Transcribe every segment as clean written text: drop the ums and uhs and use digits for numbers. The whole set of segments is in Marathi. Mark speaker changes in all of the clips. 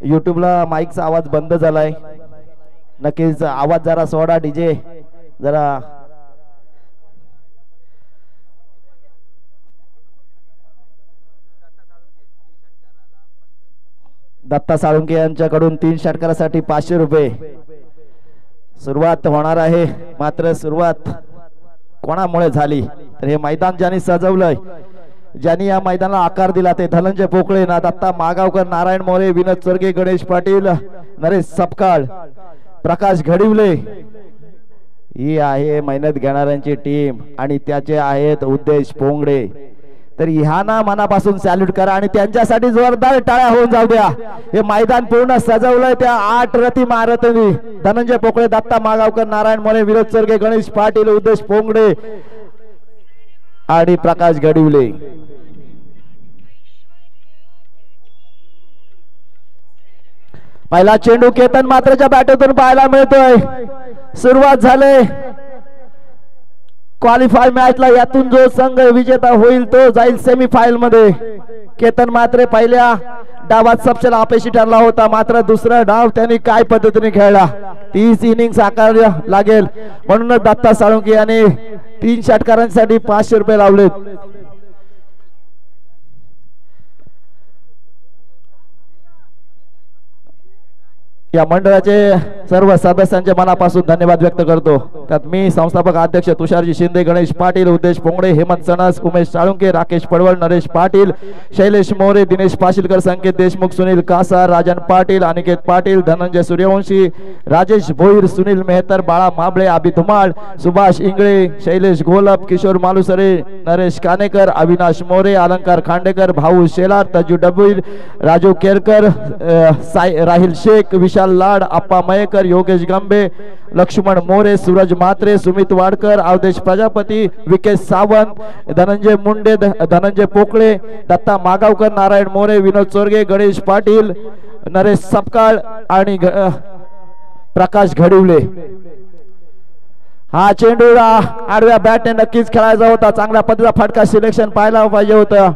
Speaker 1: यूट्यूबला माईकचा आवाज बंद झालाय, नक्कीच आवाज जरा सोडा, डीजे जरा दत्ता साळुंके यांच्याकडून 3 षटकारासाठी 500 रुपये सुरुवात होणार आहे। मात्र सुरुवात कोणामुळे झाली तर हे मैदान ज्यांनी सजवलंय, ज्यांनी या मैदानाला आकार दिला ते धनंजय पोकळे, ना दत्ता मागावकर, नारायण मोरे, विनोद चोरगे, गणेश पाटील, नरेश सपकाळ, प्रकाश घडिवले ही आहे मेहनत घेणाऱ्यांची टीम आणि त्याचे आहेत उद्देश पोंगडे। तर ह्यांना मनापासून सॅल्यूट करा आणि त्यांच्यासाठी जोरदार टाळ्या होऊन जाऊ द्या। हे मैदान पूर्ण सजवलंय त्या 8 रथी महारथी धनंजय पोकळे, दत्ता मागावकर, नारायण मोरे, विनोद चोरगे, गणेश पाटील, उद्देश पोंगडे आणि प्रकाश घडिवले। पहिला चेंडू केतन मात्रच्या बॅटतून पाहायला मिळतोय। सुरुवात झाले क्वालिफाय मॅचला, यातून जो संघ विजेता होईल तो जाईल सेमीफायनल मध्ये। केतन मात्र पहिल्या डावात सपशेल अपयशी ठरला होता, मात्र दुसरा डाव त्यांनी काय पद्धतीने खेळला, 30 इनिंग साकारावे लागेल, म्हणूनच दत्ता साळुंके यांनी 3 षटकारांसाठी 500 रुपये लावलेत। या मंडळाचे सर्व सदस्यांचे मनापासून धन्यवाद व्यक्त करतो। त्यात मी संस्थापक अध्यक्ष तुषारजी शिंदे, गणेश पाटील, उद्देश पोंगडे, हेमंत सणस, उमेश साळुंके, राकेश पडवळ, नरेश पाटील, शैलेश मोरे, दिनेश पाशीलकर, संकेत देशमुख, सुनील कासार, राजन पाटील, अनिकेत पाटील, धनंजय सूर्यवंशी, राजेश भोईर, सुनील मेहतर, बाळा माबळे, अभि धुमाळ, सुभाष इंगळे, शैलेश घोलप, किशोर मालुसरे, नरेश कानेकर, अविनाश मोरे, अलंकार खांडेकर, भाऊ शेलार, तजू डबुईल, राजू केरकर, राहिल शेख, विशाल लाड, अप्पा मयेकर, योगेश गंबे, लक्ष्मण मोरे, सूरज म्हात्रे, सुमित वाडकर, अवधेश प्रजापती, विकेश सावंत, धनंजय मुंडे, धनंजय पोकळे, दत्ता मागावकर, नारायण मोरे, विनोद चोरगे, गणेश पाटील, नरेश सपकाळ आणि प्रकाश घडिवले। हा चेंडू आडव्या बॅटने नक्कीच खेळायचा होता, चांगल्या पद्धतीचा फटका सिलेक्शन पाहायला पाहिजे होतं,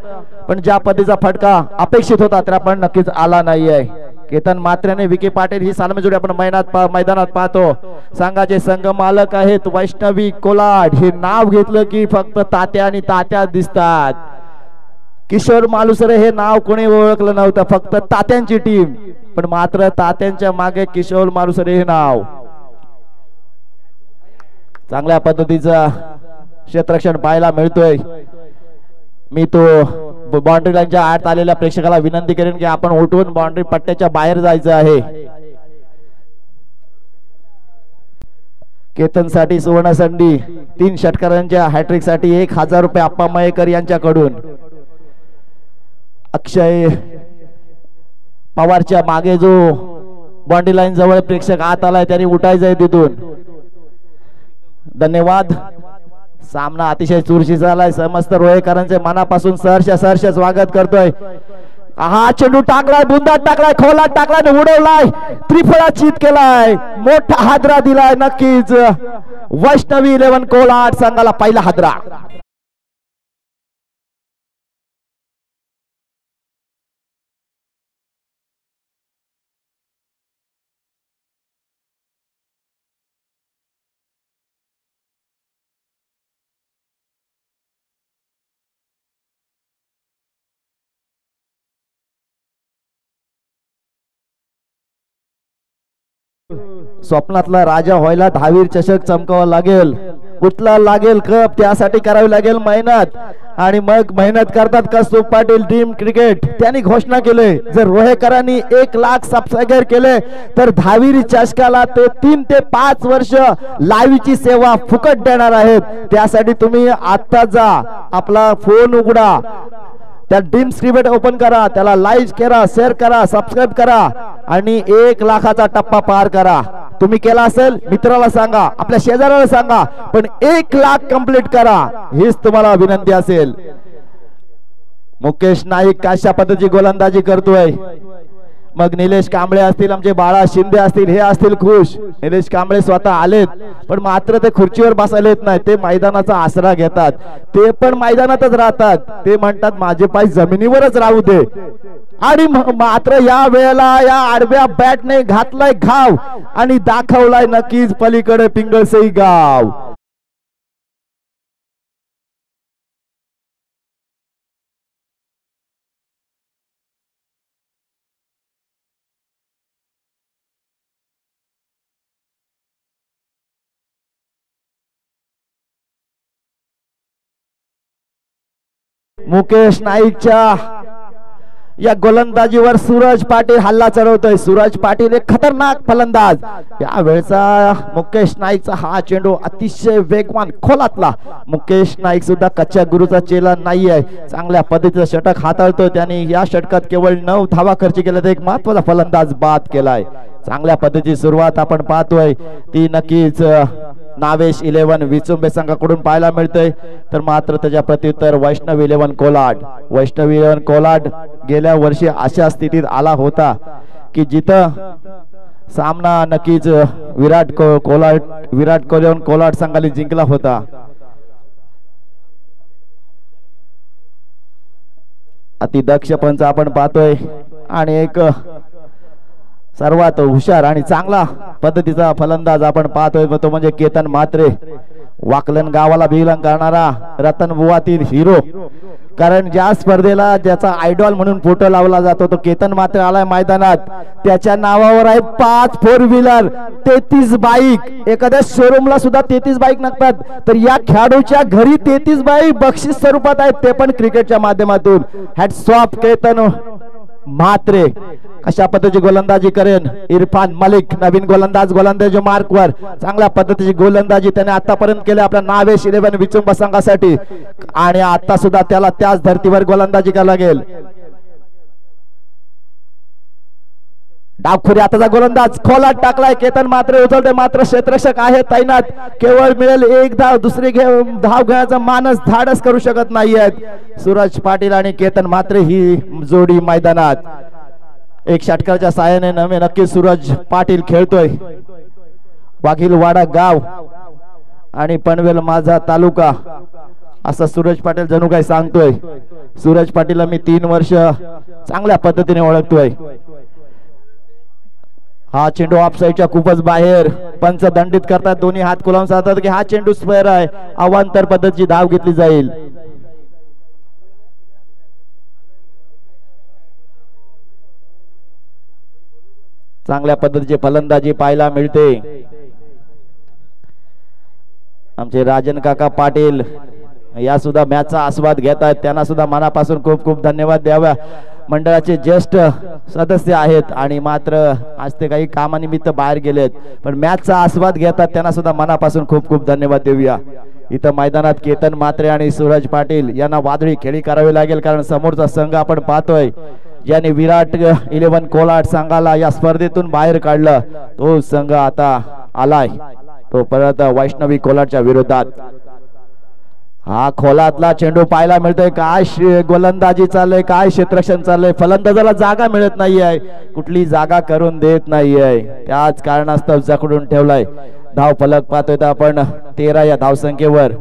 Speaker 1: पण ज्या पद्धतीचा फटका अपेक्षित होता त्या पण नक्कीच आला नाहीये। केतन मात्रेने विकी पाटील ही सालमी जोडी आपण मैदानात पाहतो। संघाचे संघ मालक आहेत वैष्णवी कोलाड, हे नाव घेतलं की फक्त तात्या आणि तात्या दिसतात। किशोर मालुसरे हे नाव कोणी ओळखलं नव्हतं, फक्त तात्यांची टीम, पण मात्र तात्यांच्या मागे किशोर मालुसरे हे नाव। चांगल्या पद्धतीचं क्षेत्ररक्षण पाहायला मिळतोय। मी तो बाउंड्री लाईनच्या आत आलेल्या प्रेक्षकाला विनंती करेन की आपण उठून बाउंड्री पट्ट्याच्या बाहेर जायचं आहे। केतन साठी सुवर्ण संधी 3 षटकारांच्या हॅट्रिक साठी 1000 रुपये अप्पा मयेकर यांच्याकडून। अक्षय पवारच्या मागे जो बाउंड्री लाईन जवळ प्रेक्षक आत आलाय त्यांनी उठायचंय तिथून। धन्यवाद। सामना अतिशय चुरशी झालाय, समस्त रोहेकरांचे मनापासून सहर्ष स्वागत करतोय। हा चेंडू टाकलाय, बुंदात टाकलाय, खोलात टाकलाय, उडवलाय, त्रिफळा चित केलाय, मोठा हादरा दिलाय। नक्कीच वैष्णवी 11 कोलाट संघाला पहिला हादरा। स्वप्नातला राजा व्हायला दहावीर चषक चमकावा लागेल, उचला लागेल कप, त्यासाठी करावी लागेल मेहनत, आणि मग मेहनत करतात कौस्तुभ पाटील टीम क्रिकेट। त्यांनी घोषणा केले जर रोहेकरांनी 1 लाख सबस्क्रायबर केले तर दहावीर चषकाला ते 3 ते 5 वर्ष लाईव्हची सेवा फुकट देणार आहेत। त्यासाठी तुम्ही आता जा, आपला फोन उघडा, त्या टीम क्रिकेट ओपन करा, त्याला लाईक करा, शेअर करा, सबस्क्राइब करा आणि 1 लाखाचा टप्पा पार करा। तुम्ही केला असेल मित्राला सांगा, आपल्या शेजाऱ्याला सांगा, पण 1 लाख कंप्लीट करा हीच तुम्हाला विनंती असेल। मुकेश नाईक कशा पद्धतीची गोलंदाजी करतोय, मग निलेश कांबळे असतील, आमचे बाळा शिंदे असतील, हे असतील खुश. निलेश कांबळे स्वतः आलेत, पण मात्र ते खुर्चीवर बसायला येत नाही, ते मैदानाचा आसरा घेतात, ते पण मैदानातच राहतात. ते म्हणतात माझे पाय जमिनीवरच राहू दे. आणि मात्र या वेळेला या आडव्या बॅटने घातलाय घाव आणि दाखवलाय नक्कीच पलीकडे पिंगळसई गाव. मुकेश नाईकच्या या गोलंदाजीवर सूरज पाटील हल्ला चढवतोय. सूरज पाटील एक खतरनाक फलंदाज. या वेळचा मुकेश नाईकचा हा चेंडू अतिशय वेगवान खोलातला. मुकेश नाईक सुद्धा कच्च्या गुरुचा चेला नाही आहे, चांगल्या पद्धतीचा षटक हाताळतोय. त्यांनी या षटकात केवळ 9 धावा खर्च केल्या, एक महत्वाचा फलंदाज बाद केलाय. चांगल्या पद्धतीची सुरुवात आपण पाहतोय ती नक्कीच नावेश 11 विचुंबे संघाकडून पाहायला मिळते. तर मात्र त्याच्या प्रत्युत्तर वैष्णव 11 कोलाड. वैष्णव 11 कोलाड गेल्या वर्षी अशा स्थितीत आला होता की जिथं सामना नक्कीच विराट कोहली कोलाड संघाने जिंकला होता. अति दक्ष पंच आपण पाहतोय आणि एक सर्वात हुशार आणि चांगला पद्धतीचा फलंदाज आपण पाहतोय, तो म्हणजे केतन म्हात्रे. वाकलन गावाला बिलंग करणारा रतन बुवातील हिरो. कारण ज्या स्पर्धेला ज्याचा आयडॉल म्हणून फोटो लावला जातो तो केतन म्हात्रे आलाय मैदानात. त्याच्या नावावर आहे 5 4 व्हीलर, 33 बाईक. एखाद्या शोरूमला सुद्धा 33 बाईक नसतात, तर या खेळाडूच्या घरी 33 बाईक बक्षीस स्वरूपात आहेत, ते पण क्रिकेटच्या माध्यमातून. Hats off Ketan Mhatre. कशा पद्धतीची गोलंदाजी करेन इरफान मलिक, नवीन गोलंदाज मार्कवर. चांगल्या पद्धतीची गोलंदाजी त्याने आतापर्यंत केली आपल्या नावेश 11 विचुंब संघासाठी, आणि आता सुद्धा त्याला त्याच धर्तीवर गोलंदाजी करावी लागेल. डावखुरी आताचा गोलंदाज खोलात टाकलाय. केतन म्हात्रे उचलते, मात्र क्षेत्ररक्षक आहे तैनात. केवळ मिळेल एक धाव, दुसरी धाव घेण्याचा मानस धाडस करू शकत नाहीयेत सूरज पाटील आणि केतन म्हात्रे ही जोडी मैदानात. एक षटकाच्या साहाय्याने नक्की सूरज पाटील खेळतोय. वाघीलवाडा गाव आणि पनवेल माझा तालुका असं सूरज पाटील जणू काही सांगतोय. सूरज पाटीलला मी 3 वर्ष चांगल्या पद्धतीने ओळखतोय. हा चेंडू ऑफ साइडच्या खूपच बाहेर. पंच दंडित करतात, दोन्ही हात कुलावून सांगतात की हा चेंडू स्क्वेअर आहे, अवांतर पद्धतीची धाव घेतली जाईल. चांगल्या पद्धतीची फलंदाजी पाहायला मिळते. आमचे राजन काका पाटील या सुद्धा मॅचचा आस्वाद घेत आहेत, त्यांना सुद्धा मनापासून खूप खूप धन्यवाद द्यावा. मंडळाचे ज्येष्ठ सदस्य आहेत आणि मात्र आज ते काही कामानिमित्त बाहेर गेलेत, पण मॅचचा आस्वाद घेतात, त्यांना सुद्धा मनापासून खूप खूप धन्यवाद देऊया. इथं मैदानात केतन म्हात्रे आणि सूरज पाटील यांना वादळी खेळी करावी लागेल, कारण समोरचा संघ आपण पाहतोय ज्याने विराट 11 कोलाड संघाला या स्पर्धेतून बाहेर काढलं, तो संघ आता आलाय तो परत वैष्णवी कोलाडच्या विरोधात. हा खोलातला चेंडू पाहायला मिळतोय. काय गोलंदाजी चाललंय, काय क्षेत्ररक्षण चाललंय, फलंदाजाला जागा मिळत नाहीये, कुठली जागा करून देत नाहीये, त्याच कारणास्तव जखडून ठेवलाय. धाव फलक पाहतोय तर आपण 13 या धावसंख्येवर.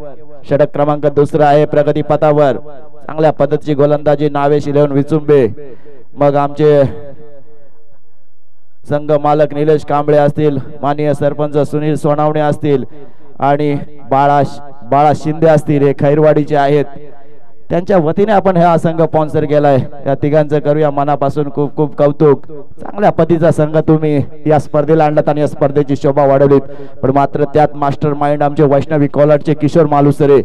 Speaker 1: षटक क्रमांक 2 आहे प्रगती पथावर. चांगल्या पद्धतीची गोलंदाजी नावेश 11 विचुंबे. मग आमचे संघ मालक निलेश कांबळे असतील, माननीय सरपंच सुनील सोनावणे असतील आणि बाळा शिंदे असतील, हे खैरवाडीचे आहेत, त्यांच्या वतीने आपण हा संघ स्पॉन्सर केलाय. या तिघांचं करूया मनापासून खूप खूप कौतुक. चांगल्या पद्धतीचा संघ तुम्ही या स्पर्धेला आणलात आणि या स्पर्धेची शोभा वाढवलीत. पण मात्र त्यात मास्टर माइंड आमचे वैष्णवी कोलाडचे किशोर मालुसरे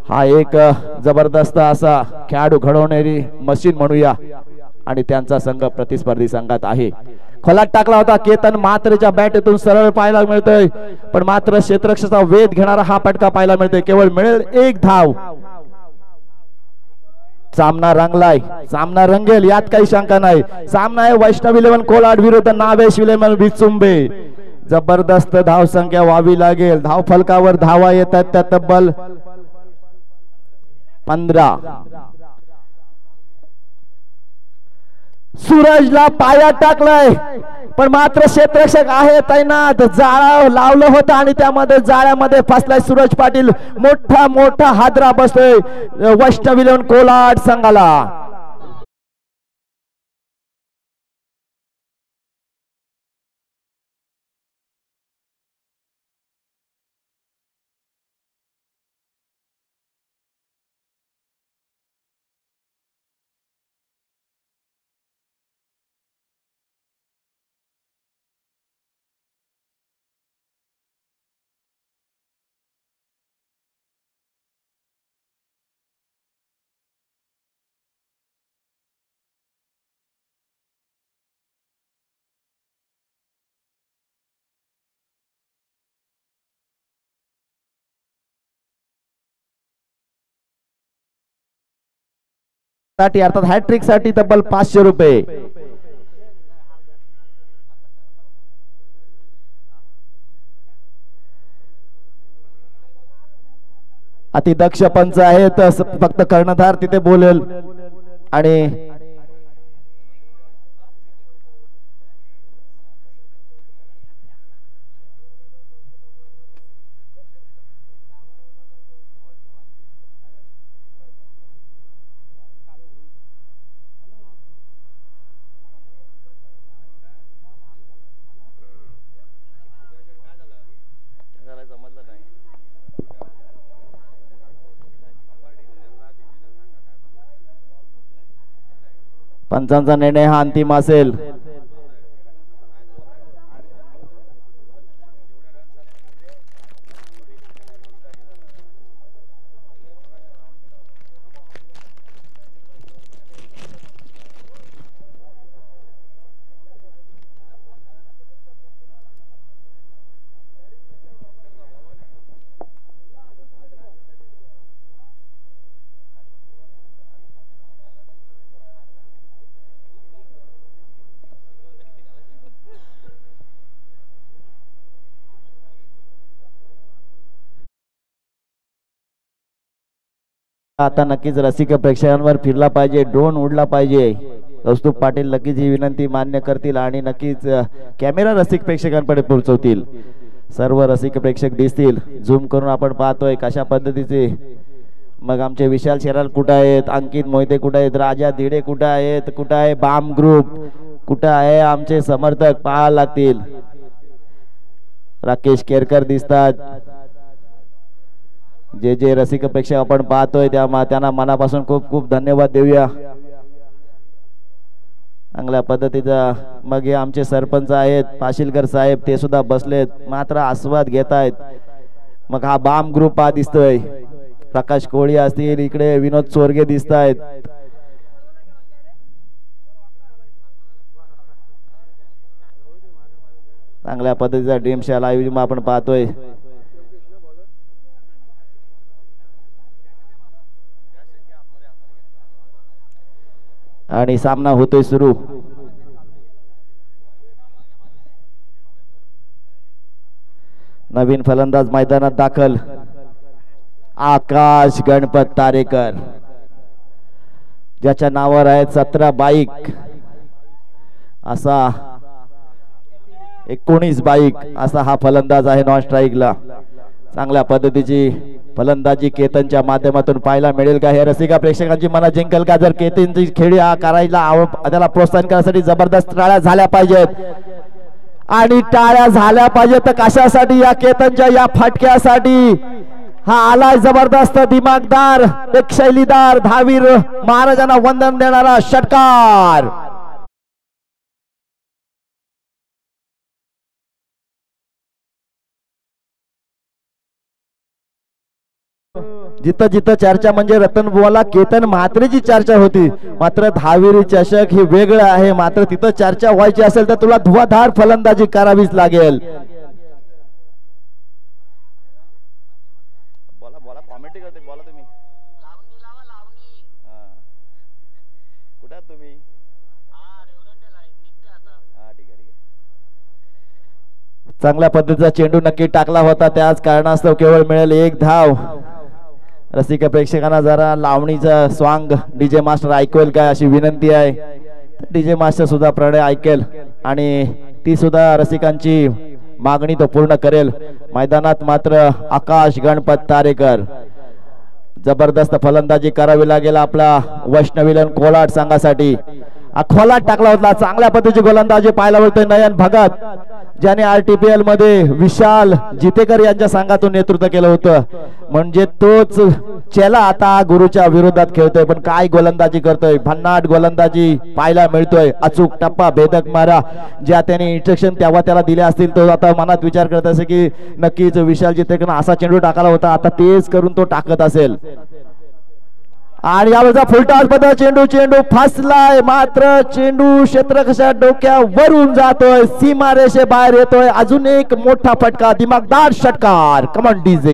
Speaker 1: हा एक जबरदस्त असा खेळाडू घडवणारी मशीन म्हणूया, आणि त्यांचा संघ प्रतिस्पर्धी संघात आहे. खोलात टाकला होता केतन म्हात्रेच्या बॅटतून सरळ पाहायला मिळतोय, पण मात्र क्षेत्ररक्षकाचा वेध घेणारा हा फटका पाहायला मिळतोय. केवळ मिळेल एक धाव. सामना रंगलाय, सामना रंगेल यात काही शंका नाही. सामना आहे वैष्णव 11 कोलाड विरुद्ध नावेश 11 विचुंबे. जबरदस्त धाव संख्या व्हावी लागेल. धाव फलकावर धावा येतात त्या तब्बल 15. सूरजला पायात टाकलाय, पण मात्र क्षेत्ररक्षक आहे तैनात. जाळा लावलं होतं आणि त्यामध्ये जाळ्यामध्ये फसलाय सूरज पाटील. मोठा मोठा हादरा बसतोय वैष्णवी कोलाड संघाला. अर्थात हॅट्रिक साठी तब्बल 500 रुपये. अतिदक्ष पंच आहेत, फक्त कर्णधार तिथे बोलेल आणि पंचांचा निर्णय हा अंतिम असेल. आता नक्कीच रसिक प्रेक्षकांवर फिरला पाहिजे, ड्रोन उडला पाहिजे. कौस्तुभ पाटील नक्कीच ही विनंती मान्य करतील आणि नक्कीच कॅमेरा रसिक प्रेक्षकांकडे पोहोचवतील. सर्व रसिक प्रेक्षक दिसतील. झूम करून आपण पाहतोय कशा पद्धतीचे. मग आमचे विशाल शेराल कुठं आहेत, अंकित मोहिते कुठं आहेत, राजा धिडे कुठं आहेत, कुठं आहे बाम ग्रुप, कुठं आहे आमचे समर्थक पाहायला लागतील. राकेश केरकर दिसतात. जे जे रसिक प्रेक्षक आपण पाहतोय त्यांना मनापासून खूप खूप धन्यवाद देऊया. चांगल्या पद्धतीचा. मग हे आमचे सरपंच आहेत पाशीलकर साहेब, ते सुद्धा बसलेत, मात्र आस्वाद घेत आहेत. मग हा बाम ग्रुप हा दिसतोय. प्रकाश कोळी असतील, इकडे विनोद चोरगे दिसत आहेत. चांगल्या पद्धतीचा ड्रीम शॅल आयोजन आपण पाहतोय. आणि सामना होतोय सुरू. नवीन फलंदाज मैदानात दाखल आकाश गणपत तारेकर, ज्याच्या नावावर आहेत 17 बाईक, असा 19 बाईक असा हा फलंदाज आहे नॉन स्ट्राईकला. चांगल्या पद्धतीची फलंदाजी केतनच्या माध्यमातून पाहायला मिळेल का? हे रसिका प्रेक्षकांची मनं जिंकल का? जर केतनची खेळी करायला त्याला प्रोत्साहन करण्यासाठी जबरदस्त टाळ्या झाल्या पाहिजेत. आणि टाळ्या झाल्या पाहिजेत तर कशासाठी? या केतनच्या या फटक्यासाठी. हा आलाय जबरदस्त दिमागदार, एक शैलीदार, धावीर, महाराजांना वंदन देणारा षटकार. जिथं जिथं चर्चा म्हणजे रतनबुवाला केतन म्हात्रेची चर्चा होती, मात्र धाविरी चषक हे वेगळं आहे. मात्र तिथं चर्चा व्हायची असेल तर तुला धुवाधार फलंदाजी करावीच लागेल. बोला बोला, कॉमेंट करते, बोला तुम्ही. कुठे तुम्ही? चांगल्या पद्धतीचा चेंडू नक्की टाकला होता, त्याच कारणास्तव केवळ मिळेल 1 धाव. रसिक प्रेक्षकांना जरा लावणीचा स्वांग डीजे मास्टर ऐकवेल काय अशी विनंती आहे. डीजे मास्टर सुद्धा प्रणय ऐकेल आणि ती सुद्धा रसिकांची मागणी तो पूर्ण करेल। मैदानात मात्र आकाश गणपत तारेकर जबरदस्त फलंदाजी करावी लागेल आपला वैष्णविलन कोलाट संघासाठी। खोलात टाकला होता, चांगल्या पद्धतीची गोलंदाजी पाहायला मिळतोय नयन भगत, ज्याने RTPL मध्ये विशाल जितेकर यांच्या संघातून नेतृत्व केलं होतं। म्हणजे तोच चेला आता गुरुच्या विरोधात खेळतोय, पण काय गोलंदाजी करतोय, भन्नाट गोलंदाजी पाहायला मिळतोय। अचूक टप्पा, भेदक मारा, ज्या त्याने इंस्ट्रक्शन तेव्हा त्याला दिले असतील तो आता मनात विचार करत असेल की नक्कीच विशाल जितेकर असा चेंडू टाकला होता, आता तेच करून तो टाकत असेल। आणि यावेळेचा फुलटॉस पद्धत चेंडू फसलाय, मात्र चेंडू क्षेत्ररक्षकाच्या डोक्यावरून जातोय, सीमारेषे बाहेर येतोय। अजून एक मोठा फटका, दिमागदार षटकार। Come on DJ.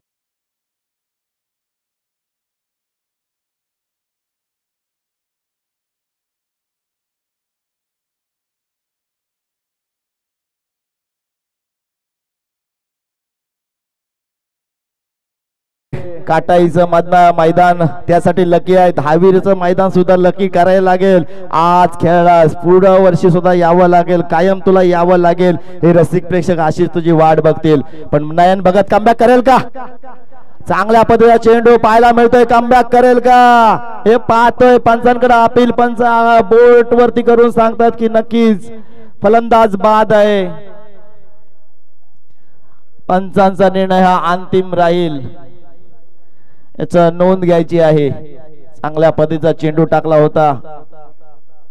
Speaker 1: काटाईचं मैदान त्यासाठी लकी आहे, दहावीरचं मैदान सुद्धा लकी करायला लागेल। आज खेळलास, पुढच्या वर्षी सुद्धा यावं लागेल, कायम तुला यावं लागेल। हे रसिक प्रेक्षक अशीच तुझी वाट बघतील। पण नयन भगत कमबॅक करेल का? चांगल्या पद्धतीचा चेंडू पाहायला मिळतोय, कमबॅक करेल का हे पाहतोय। पंचांकडे अपील, पंच बोट वरती करून सांगतात की नक्कीच फलंदाज बाद आहे। पंचांचा निर्णय हा अंतिम राहील, याचा नोंद घ्यायची आहे। चांगल्या पद्धतीचा चेंडू टाकला होता,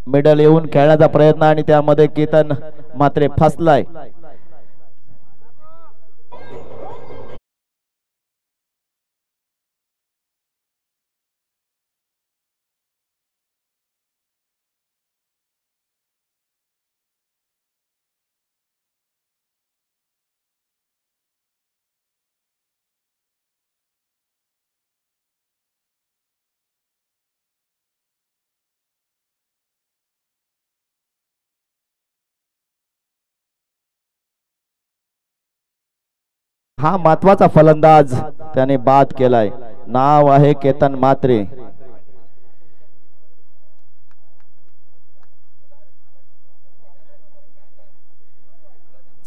Speaker 1: मिडल येऊन खेळण्याचा प्रयत्न आणि त्यामध्ये केतन मात्र फसलाय। हा महत्वाचा फलंदाज त्याने बाद केलाय, नाव आहे केतन मात्रे।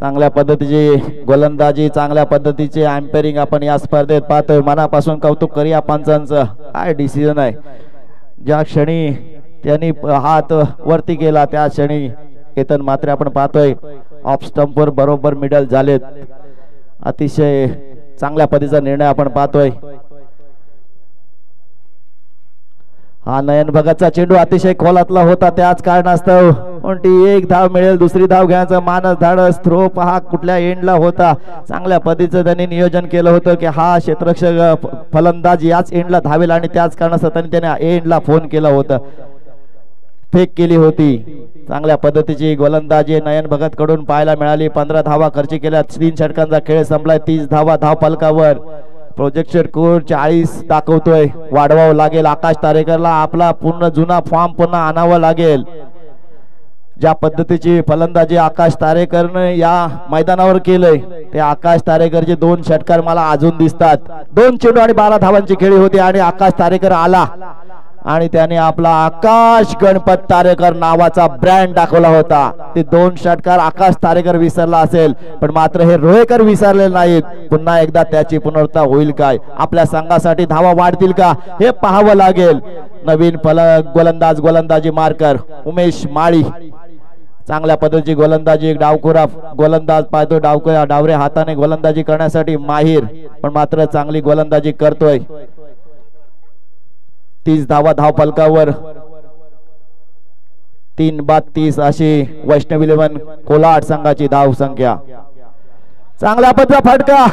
Speaker 1: चांगल्या पद्धतीची गोलंदाजी, चांगल्या पद्धतीचे एम्पायरिंग आपण या स्पर्धेत पाहतोय। मनापासून कौतुक करूया पंचांचं, काय डिसिजन आहे। ज्या क्षणी त्यांनी हात वरती केला त्या क्षणी केतन मात्रे आपण पाहतोय ऑफ स्टंपवर बरोबर मिडल झालेत। अतिशय चांगल्या पद्धतीचा निर्णय आपण पाहतोय। हा नयन भगतचा चेंडू अतिशय खोलातला होता, त्याच कारणास्तव कोणती एक धाव मिळेल, दुसरी धाव घ्यायचं मानस धाडस। थ्रो पहा कुठल्या एंडला होता, चांगल्या पद्धतीचं त्यांनी नियोजन केलं होतं की हा क्षेत्ररक्षक फलंदाज याच एंडला धावेल आणि त्याच कारणास्तव त्याने एंडला फोन केला होता, फेक केली होती। चांगल्या पद्धतीची गोलंदाजी नयन भगत कडून पाहायला मिळाली। 15 धावा खर्च केल्या, 3 षटकांचा खेळ संपलाय, 30 धावा धाव फलकावर। प्रोजेक्टेड स्कोर 40 दाखवतोय, वाढवावं लागेल आकाश तारेकरला, आपला पूर्ण जुना फॉर्म पुन्हा आणावं लागेल। ज्या पद्धतीची फलंदाजी आकाश तारेकरने या मैदानावर केलंय ते आकाश तारेकरचे 2 षटकार मला अजून दिसतात। 2 चेंडू आणि 12 धावांची खेळी होती आणि आकाश तारेकर आला आणि त्याने आपला आकाश गणपत तारेकर नावाचा ब्रँड दाखवला होता। ते 2 षटकार आकाश तारेकर विसरला असेल, पण मात्र हे रोहेकर विसरले नाहीत। पुन्हा एकदा त्याची पुनरावृत्ती होईल काय, आपल्या संघासाठी धावा वाढतील का हे पाहावं लागेल। नवीन गोलंदाजी मार्कर उमेश माळी, चांगल्या पद्धतीची गोलंदाजी, एक डावखुरा गोलंदाज पाहतो, डावरे हाताने गोलंदाजी करण्यासाठी माहीर, पण मात्र चांगली गोलंदाजी करतोय। 30 धावा धाव फलकावर, 3-30 अशी वैष्णवी इलेव्हन कोलाट संघाची धाव संख्या। चांगला पद्धतीचा फटका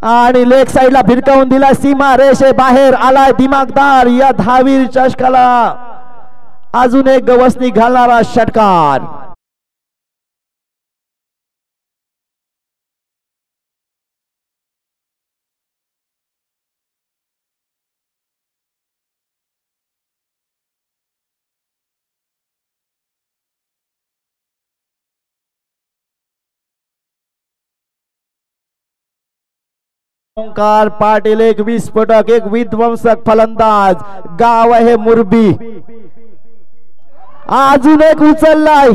Speaker 1: आणि लेग साइडला भिरकावून दिला, सीमा रेषे बाहेर आलाय दिमागदार। या धावीर चषकाला अजून एक गवसणी घालणारा षटकार। ओंकार पाटील एक विस्फोटक, एक विध्वंसक फलंदाज, गाव आहे मुरबी। अजून एक उचललाय,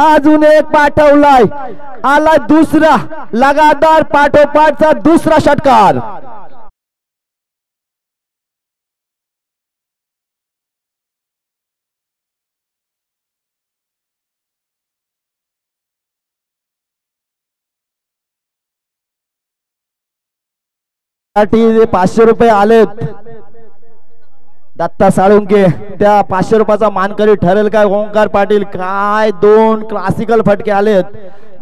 Speaker 1: अजून एक पाठवलाय, आला दुसरा लगातार पाठोपाठचा दुसरा षटकार. साठी 500 रुपये आलेत दत्ता साळुंके. त्या 500 रुपयाचा मानकरी ठरेल काय ओंकार पाटील? काय दोन क्लासिकल फटके आलेत,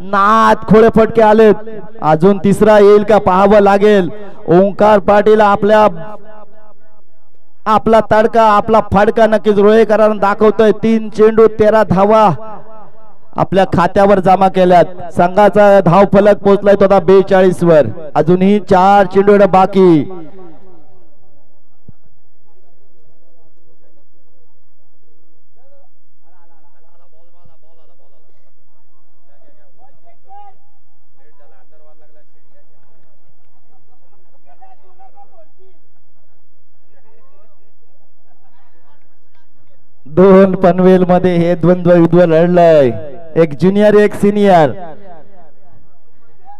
Speaker 1: नाद खोळे फटके आलेत. अजून तिसरा येईल का पाहावं लागेल. ओंकार पाटील आपला तडका आपला फडका नक्कीच रोहेकरांना दाखवतोय. 3 चेंडू 13 धावा आपल्या खात्यावर जमा केल्यात. संघाचा धाव फलक पोहोचलाय तो आता 42 वर. अजूनही 4 चेंडू बाकी. दोन पनवेल मध्ये हे द्वंद्व युद्ध लढलंय. एक ज्युनियर एक सिनियर.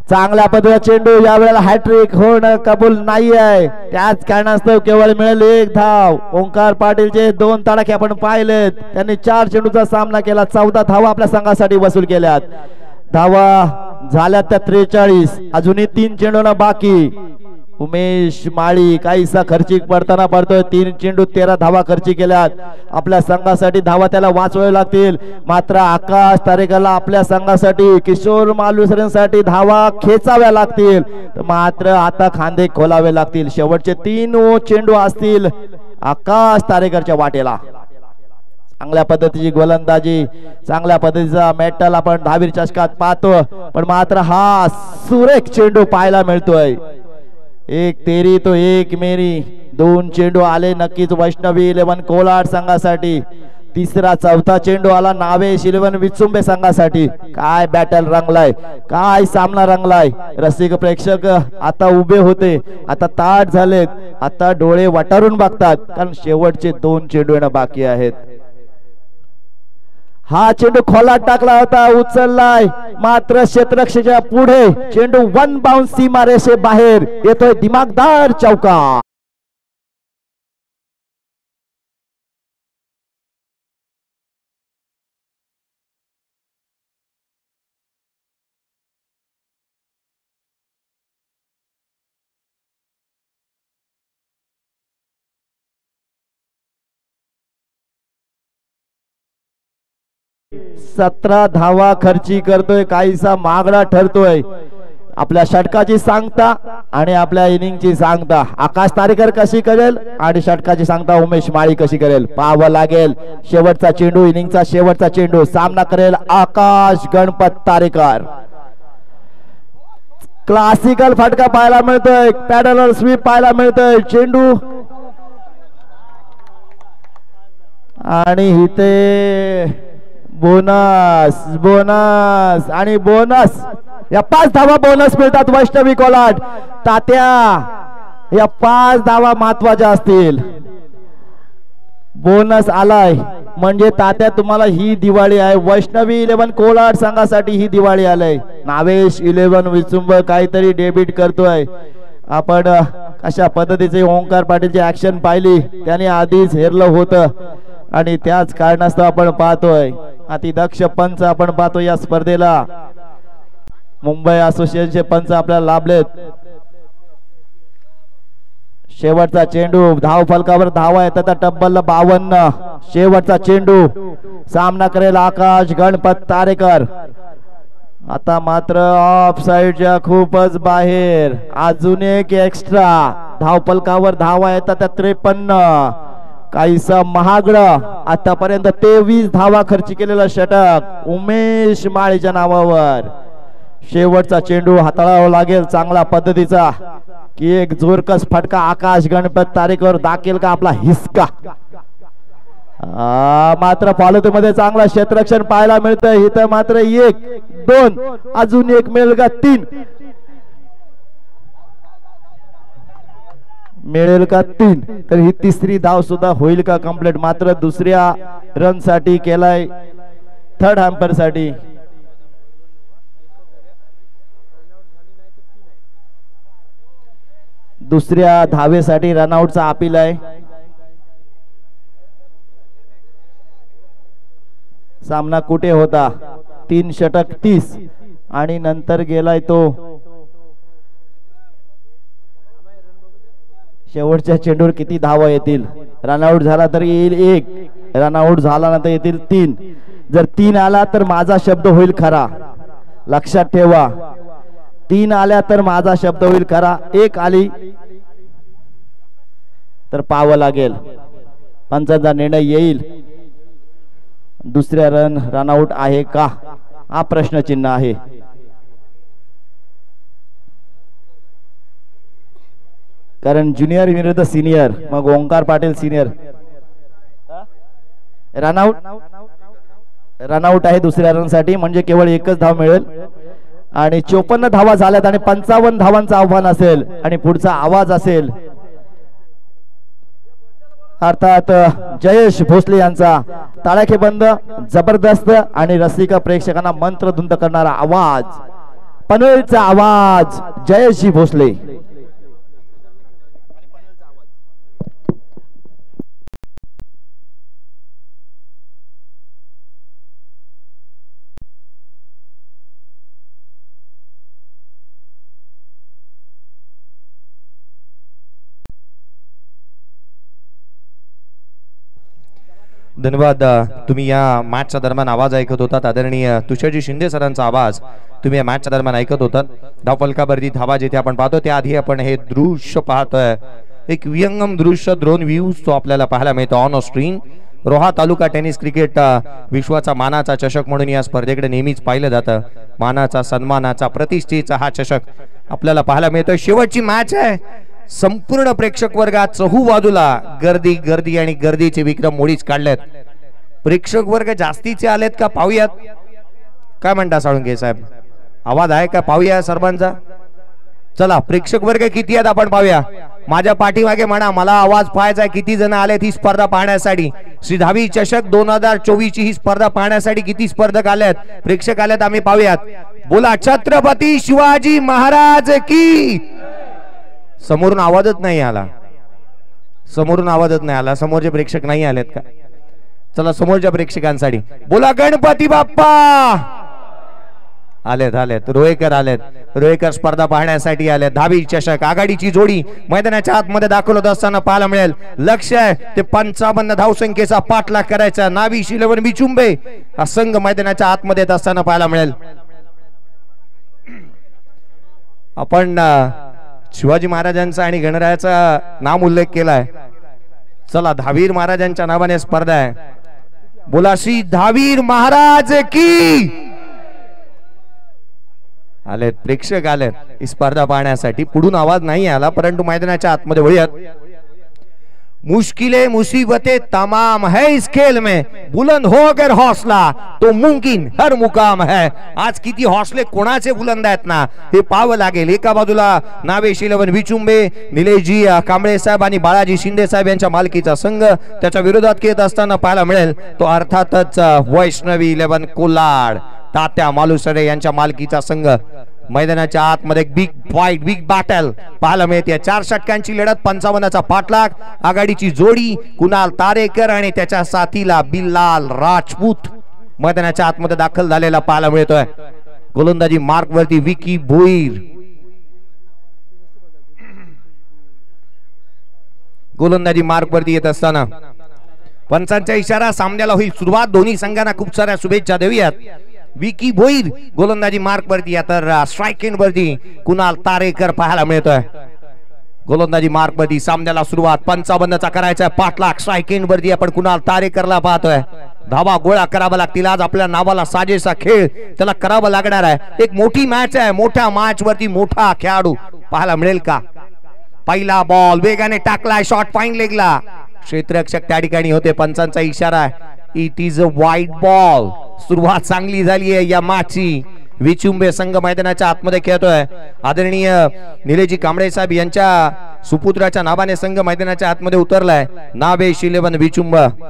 Speaker 1: चांगल्या पद्धतीचा चेंडू यावेळेला हॅट्रिक होणं कबूल नाही आहे. त्याच कारणास्तव केवळ मिळेल 1 धाव. ओंकार पाटीलचे 2 तडाखे आपण पाहिलेत. त्यांनी 4 चेंडूचा सामना केला. 14 धावा आपल्या संघासाठी वसूल केल्यात. धावा झाल्यात त्या 43. अजूनही 3 चेंडूंना बाकी. उमेश माळी काहीसा खर्चिक पडताना पडतोय. 3 चेंडू 13 धावा खर्ची केल्यात. आपल्या संघासाठी धावा त्याला वाचवावे लागतील. मात्र आकाश तारेकरला आपल्या संघासाठी किशोर मालुसरेंसाठी धावा खेचाव्या लागतील. मात्र आता खांदे खोलावे लागतील. शेवटचे 3 चेंडू असतील आकाश तारेकरच्या वाटेला. चांगल्या पद्धतीची गोलंदाजी, चांगल्या पद्धतीचा मेटल आपण दहावीर चषकात पाहतो. पण मात्र हा सुरेख चेंडू पाहायला मिळतोय. 1 तेरी तो 1 मेरी. 2 चेंडू आले नक्कीच वैष्णवी 11 कोलाड संघासाठी. तिसरा चौथा चेंडू आला नावेश 11 विचुंबे संघासाठी. काय बॅटल रंगलाय, काय सामना रंगलाय. रसिक प्रेक्षक आता उभे होते, आता ताट झालेत, आता डोळे वटारून बघतात. कारण शेवटचे 2 चेंडू येणं बाकी आहेत. हा चेंडू खोलात टाकला होता, उचललाय. मात्र क्षेत्ररक्षकाच्या पुढे चेंडू 1 बाउंस सीमारेषे बाहेर येतोय. दिमागदार चौका. सतरा धावा खर्ची करतोय. काहीसा मागडा ठरतोय. आपल्या षटकाची सांगता आणि आपल्या इनिंगची सांगता आकाश तारेकर कशी करेल आणि षटकाची सांगता उमेश माळी कशी करेल पाहावं लागेल. शेवटचा चेंडू, इनिंगचा शेवटचा चेंडू सामना करेल आकाश गणपत तारेकर. क्लासिकल फटका पाहायला मिळतोय, पॅडलर स्वीप पाहायला मिळतोय. चेंडू आणि इथे बोनस बोनस आणि बोनस. या 5 धावा बोनस मिळतात वैष्णवी कोलाड. तात्या या 5 धावा महत्वाच्या असतील. बोनस आलाय म्हणजे तात्या तुम्हाला ही दिवाळी आहे. वैष्णवी 11 कोलाड संघासाठी ही दिवाळी आलाय. नावेश 11 विचुंब काहीतरी डेबिट करतोय. आपण कशा पद्धतीचे ओंकार पाटीलची ऍक्शन पाहिली, त्याने आधीच हेरलं होतं आणि त्याच कारणास्तव आपण पाहतोय अतिदक्ष पंच आपण पाहतो या स्पर्धेला. मुंबई असोसिएशनचे पंच आपल्याला लाभलेत. शेवटचा चेंडू धाव फलकावर धावा येतात तब्बल 52. शेवटचा चेंडू सामना करेल आकाश गणपत तारेकर. आता मात्र ऑफ साइडच्या खूपच बाहेर. अजून एक एक्स्ट्रा धाव फलकावर धावा येतात 53. काहीसा महागड आतापर्यंत 23 धावा खर्च केलेला षटक उमेश माळीच्या नावावर. शेवटचा चेंडू हाताळावा लागेल चांगला पद्धतीचा की एक जोरकस फटका आकाश गणपत तारेकर दाखल का आपला हिसका. मात्र फॉलोत मध्ये चांगला क्षेत्ररक्षण पाहायला मिळतंय. इथं मात्र 1 2 अजून एक मिळेल का 3 मिळेल का 3 तर ही तिसरी धाव सुद्धा होईल का कंप्लीट. मात्र दुसऱ्या रन साठी केलाय थर्ड हॅम्पर साठी. दुसऱ्या धावेसाठी रनआउटचा अपील आहे. सामना कुठे होता 3 षटक 30 आणि नंतर गेलाय तो शेवटच्या चेंडूवर किती धावा येतील. रनआउट झाला तर येईल 1, रनआउट झाला ना तर येतील 3. जर 3 आला तर माझा शब्द होईल खरा. लक्षात ठेवा 3 आल्या तर माझा शब्द होईल खरा. 1 आली तर पाहावं लागेल. पंचांचा निर्णय येईल. दुसऱ्या रनआउट आहे का हा प्रश्नचिन्ह आहे. कारण ज्युनियर विरुद्ध सिनियर. मग ओंकार पाटील सिनियर. रनआउट आहे दुसऱ्या रन साठी म्हणजे केवळ 1च धाव मिळेल. आणि 54 धावा झाल्यात आणि 55 धावांचं आव्हान असेल आणि पुढचा आवाज असेल अर्थात जयेश भोसले यांचा ताळाखेबंद जबरदस्त आणि रसिका प्रेक्षकांना मंत्रधुंद करणारा आवाज, पनवेलचा आवाज जयेशजी भोसले.
Speaker 2: धन्यवाद. तुम्ही या मॅचच्या दरम्यान आवाज ऐकत होतात. आदरणीय तुषारजी शिंदे सरांचा आवाज तुम्ही या मॅचच्या दरम्यान ऐकत होतात. धावफलकावरती धावा जिथे आपण पाहतो त्याआधी आपण हे दृश्य पाहतोय. एक विहंगम दृश्य ड्रोन व्ह्यूज तो आपल्याला पाहायला मिळतो on screen. Roha taluka tennis cricket विश्वाचा मानाचा चषक म्हणून या स्पर्धेकडे नेहमीच पाहिलं जातं. मानाचा, सन्मानाचा, प्रतिष्ठेचा हा चषक आपल्याला पाहायला मिळतो. शेवटची मॅच आहे. संपूर्ण प्रेक्षक वर्गात चहू बाजूला गर्दी गर्दी आणि गर्दीचे विक्रम मोडीच काढलेत. प्रेक्षक वर्ग जास्तीचे आलेत का पाहूयात. काय म्हणता साळुंके साहेब, आवाज आहे का पाहूया सर्वांचा. चला प्रेक्षक वर्ग किती आहेत आपण पाहूया. माझ्या पाठीमागे म्हणा मला आवाज पाहायचा आहे. किती जण आलेत ही स्पर्धा पाहण्यासाठी. श्री धावी चषक 2024 ची ही स्पर्धा पाहण्यासाठी किती स्पर्धक आलेत, प्रेक्षक आलेत आम्ही पाहूयात. बोला छत्रपती शिवाजी महाराज की. समोरून आवाजच नाही आला. समोरून आवाजच नाही आला. समोरचे प्रेक्षक नाही आलेत का. चला समोरच्या प्रेक्षकांसाठी बोला गणपती बाप्पा. आलेत आलेत. रोहेकर आलेत. रोहेकर स्पर्धा पाहण्यासाठी आलेत. धावी चषक आघाडीची जोडी मैदानाच्या आतमध्ये दाखल होत असताना पाहायला मिळेल. लक्ष आहे ते 55 धावसंख्येचा पाठलाग करायचा. नाविश 11 बिचुंबे हा संघ मैदानाच्या आतमध्ये येत असताना पाहायला मिळेल. आपण शिवाजी महाराजांचा आणि गणरायाचा नाम उल्लेख केलाय. चला धावीर महाराजांच्या नावाने स्पर्धा आहे. बोला श्री धावीर महाराज की. आलेत प्रेक्षक आलेत ही स्पर्धा पाहण्यासाठी. पुढून आवाज नाही आला परंतु मैदानाच्या आतमध्ये वळूयात. मुश्किलें मुसीबतें तमाम है इस खेल में, बुलंद हो अगर हौसला तो मुमकिन हर मुकाम है. आज किती हौसले कोणाचे बुलंद आहेत ना हे पाहावं लागेल. एका बाजूला नावेश 11 विचुंबे, निलेशजी कांबळे साहेब आणि बाळाजी शिंदे साहेब यांच्या मालकीचा संघ त्याच्या विरोधात खेळत असताना पाहायला मिळेल तो अर्थातच वैष्णवी 11 कोलाड तात्या मालुसरे यांच्या मालकीचा संघ. मैदानाच्या आतमध्ये बिग फाईट, बिग बॅटल पाहायला मिळते. 4 षटकांची लढत, 55चा पाठलाग. आघाडीची जोडी कुणाल तारेकर आणि त्याच्या साथीला बिल्लाल राजपूत मैदानाच्या आतमध्ये दाखल झालेला पाहायला मिळतोय. गोलंदाजी मार्क वरती विकी भोईर. गोलंदाजी मार्क वरती येत असताना पंचांचा इशारा. सामन्याला होईल सुरुवात. दोन्ही संघांना खूप साऱ्या शुभेच्छा देऊयात. विकी भोईर गोलंदाजी मार्क वरती तर स्ट्राइक एंड वरती कुणाल तारेकर पाहायला मिळतोय. गोलंदाजी मार्क वरती सामन्याला सुरुवात. 55चा करायचा पाठलाग. स्ट्राइक एंड वरती आपण कुणाल तारेकरला पाहतोय. धावा गोळा करावा लागतील. आज आपल्या नावाला साजेसा खेळ त्याला करावा लागणार आहे. एक मोठी मॅच आहे. मोठ्या मॅच वरती मोठा खेळाडू पाहायला मिळेल का. पहिला बॉल वेगाने टाकलाय. Shot fine लेगला. क्षेत्ररक्षक त्या ठिकाणी होते. पंचांचा इशारा आहे. It is a wide ball. सुरुवात चांगली झाली आहे या मॅचची. विचुंबे संघ मैदानाच्या आतमध्ये खेळतोय. आदरणीय निलेजी कांबळे साहेब यांच्या सुपुत्राच्या नावाने संघ मैदानाच्या आतमध्ये उतरलाय. नावेश 11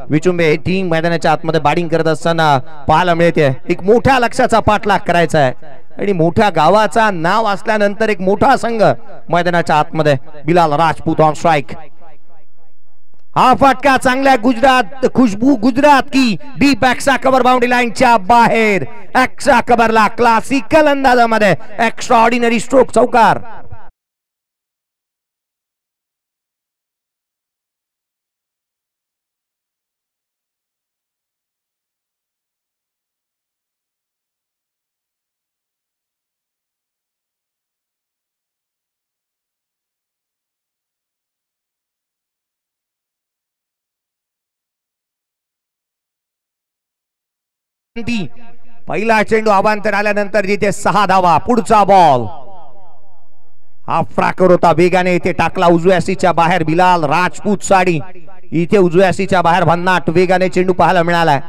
Speaker 2: विचुंबे ही टीम मैदानाच्या आतमध्ये बॅटिंग करत असताना पाहायला मिळते. एक मोठ्या लक्ष्याचा पाठलाग करायचा आहे आणि मोठ्या गावाचा नाव असल्यानंतर एक मोठा संघ मैदानाच्या आतमध्ये. Bilal Rajput on strike. हा फटका चांगला गुजरात खुशबू गुजरात की डीप एक्स्ट्रा कव्हर बाउंड्री लाईनच्या बाहेर. एक्स्ट्रा कव्हरला क्लासिकल अंदाजामध्ये एक्स्ट्रा ऑर्डिनरी स्ट्रोक चौकार. पहिला चेंडू अवांतर आल्यानंतर जिथे 6 धावा. पुढचा बॉल हा फ्राकर होता, वेगाने इथे टाकला उजव्या सीच्या बाहेर. बिलाल राजपूत साडी इथे उजव्या सीच्या बाहेर भन्नाट वेगाने चेंडू पाहायला मिळालाय.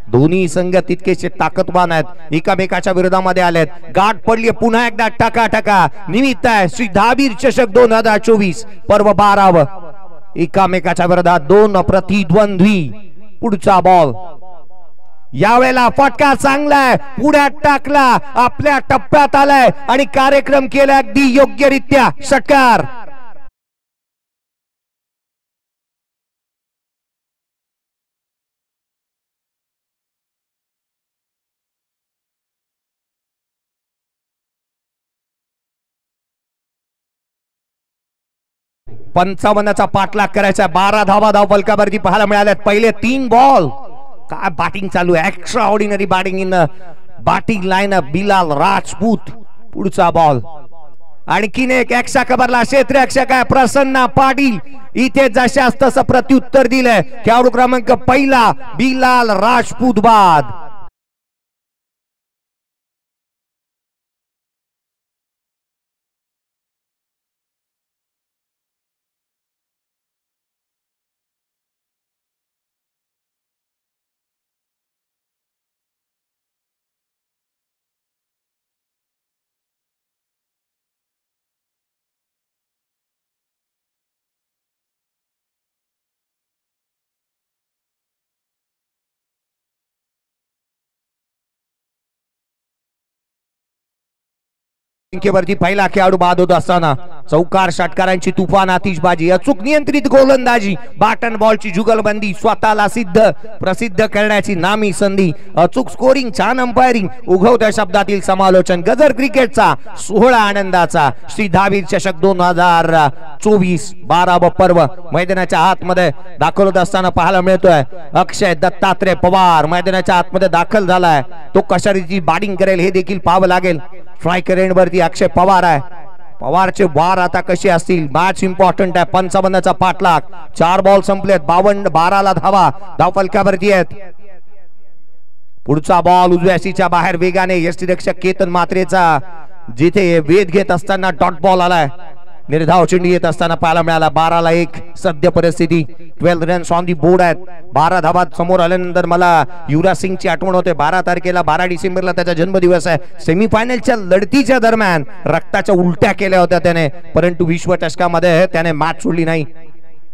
Speaker 2: दोन्ही संघ तितकेच ताकदवान आहेत, एकामेकाच्या विरोधामध्ये आलेत. गाठ पडली पुन्हा एकदा टका निमित्त आहे श्री धाबीर चषक 2024 पर्व 12. एकामेकाच्या विरोधात 2 प्रतिद्वंद्वी. पुढचा बॉल यावेळेला फटका चांगला आहे, पुढ्यात टाकला, आपल्या टप्प्यात आलाय आणि कार्यक्रम केला अगदी योग्यरित्या. षटकार. पंचावन्नचा पाठलाग करायचा. 12 धावा धाव फलकावरती पाहायला मिळाल्यात. पहिले 3 बॉल. काय बॅटिंग चालू आहे, extra ordinary batting in batting line Bilal Rajput. पुढचा बॉल आणखीन एक एक्स्ट्रा कव्हरला क्षेत्ररक्षक आहे प्रसन्न पाटील. इथे जशास तसं प्रत्युत्तर दिलंय. खेळाडू क्रमांक 1 बिलाल राजपूत बाद. संख्येवरती पहिला खेळाडू बाद होत असताना चौकार षटकारांची तुफान आतिषबाजी, अचूक नियंत्रित गोलंदाजी, बॅटन बॉलची जुगलबंदी, स्वतःला प्रसिद्ध करण्याची नामी संधी, अचूक स्कोरिंग, छान अंपायरिंग, उगवत्या शब्दातील समालोचन, गजर क्रिकेटचा सोहळा आनंदाचा. श्री धाबीर चषक 2024 12व पर्व मैदानाच्या आतमध्ये दाखल होत असताना पाहायला मिळतोय. अक्षय दत्तात्रय पवार मैदानाच्या आतमध्ये दाखल झालाय. तो कशा रीती बॅटिंग करेल हे देखील पाहावं लागेल. स्ट्रायकर एंड वरती अक्षय पवार आहे. पवारचे वार आता कसे असतील, मॅच इम्पॉर्टंट आहे. 55चा पाठलाग, 4 बॉल संपलेत, 12ला धावा धावफलकावरती आहेत. पुढचा बॉल उजव्या सीच्या बाहेर वेगाने यष्टीरक्षक केतन मात्रेचा जिथे वेध घेत असताना डॉट बॉल आलाय. निर्धाव चेंडू येत असताना पाहायला मिळाला. 12ला 1 सद्य परिस्थिती, 12 रन्स ऑन दी बोर्ड आहेत. 12 धावा समोर आल्यानंतर मला युवराज सिंगची आठवण होते. 12 तारखेला 12 डिसेंबरला त्याचा जन्मदिवस आहे. सेमीफायनलच्या लढतीच्या दरम्यान रक्ताच्या उलट्या केल्या होत्या त्याने, परंतु विश्वचषकामध्ये त्याने मॅच सोडली नाही.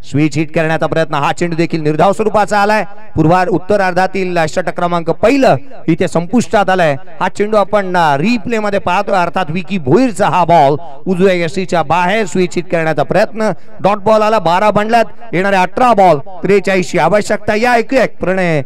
Speaker 2: स्विच हिट करण्याचा प्रयत्न, हा चेंडू देखील निर्धाव स्वरूपाचा आलाय. उत्तरार्धातील षटक क्रमांक 1 इथे संपुष्टात आलाय. हा चेंडू आपण रिप्ले मध्ये पाहतोय, अर्थात विकी भोईरचा हा बॉल उजव्या यष्टीच्या बाहेर स्विच हिट करण्याचा प्रयत्न. डॉट बॉल आला. 12 बनल्यात, येणारे 18 बॉल, 43 आवश्यकता. या ऐकूया प्रणय.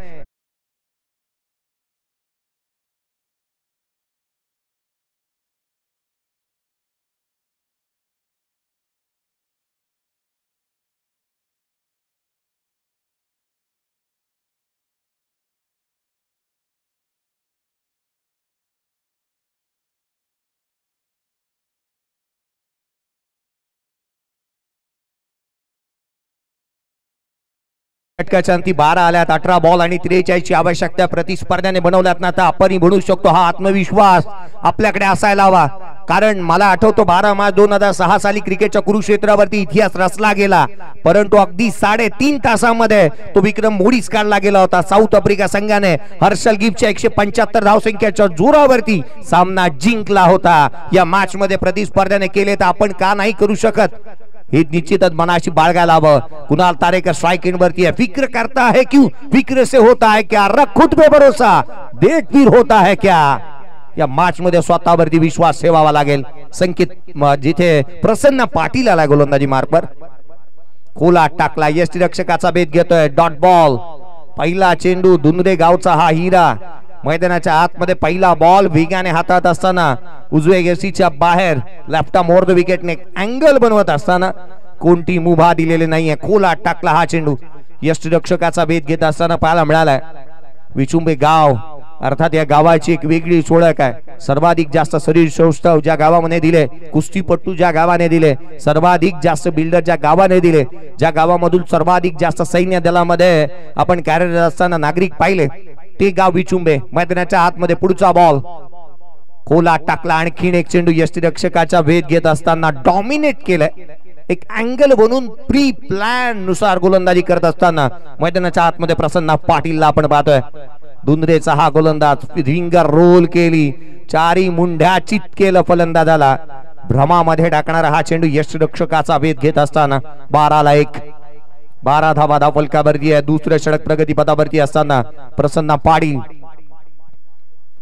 Speaker 2: षटकाच्या अंती 12 आल्यात, 18 बॉल आणि 43 आवश्यकता प्रतिस्पर्ध्याने बनवल्यात ना. आता आपण म्हणू शकतो हा आत्मविश्वास आपल्याकडे असायला हवा. कारण मला आठवतो 12 मार्च 2006 साली क्रिकेटच्या कुरुक्षेत्रावरती इतिहास रचला गेला, परंतु अगदी 3.5 तासामध्ये तो विक्रम मोडीच काढला गेला होता. साऊथ आफ्रिका संघाने हर्षल गिफ्टच्या 175 धावसंख्येच्या जोरावरती सामना जिंकला होता. या मॅच मध्ये प्रतिस्पर्ध्याने केले तर आपण का नाही करू शकत, हे निश्चितच मनाशी बाळगायला हवं. कुणाल तारेकर स्ट्राइक एंड वरती है. फिक्र करता है क्यों, फिक्र से होता है क्या, रख खुद पे भरोसा, देख फिर होता है क्या. या मॅच मध्ये स्वतःवरती विश्वास ठेवावा लागेल. संकेत जिथे प्रसन्न पाटील आला गोलंदाजी मार्कवर, खोला टाकला, यष्टीरक्षकाचा भेद घेतोय. डॉट बॉल, पहिला चेंडू, दुनरे गावचा हा हिरा. मैदानाच्या आतमध्ये पहिला बॉल वेगाने हातात असताना उजव्या यष्टीच्या बाहेर लेफ्ट मोर द विकेटने अँगल बनवत असताना कोणती मुभा दिलेली नाहीये. खोला टाकला हा चेंडू, यष्टीरक्षकाचा भेद घेत असताना पाहायला मिळालाय. विचुंबे गाव अर्थात या गावाची एक वेगळी ओळख आहे. सर्वाधिक जास्त शरीर सौष्ठव ज्या गावामध्ये दिले, कुस्तीपटू ज्या गावाने दिले, सर्वाधिक जास्त बिल्डर ज्या गावाने दिले, ज्या गावामधून सर्वाधिक जास्त सैन्य दलामध्ये आपण कार्यरत असताना नागरिक पाहिले, ते गाव विचुंबे. मैदानाच्या आतमध्ये पुढचा बॉल, खोला टाकला, आणखीन एक चेंडू यष्टीरक्षकाचा भेद घेत असताना डॉमिनेट केलंय. एक अँगल बनवून प्री प्लॅन नुसार गोलंदाजी करत असताना मैदानाच्या आतमध्ये प्रसन्न पाटीलला आपण पाहतोय. दुनरेचा हा गोलंदाज रिंगर रोल केली, चारी मुंड्या चित केलं फलंदाजाला. भ्रमामध्ये टाकणारा हा चेंडू यष्टीरक्षकाचा भेद घेत असताना 12-1, 12 धावा धावफलकावरती आहे. दुसऱ्या षटक प्रगती पथावरती असताना प्रसन्न पाटील,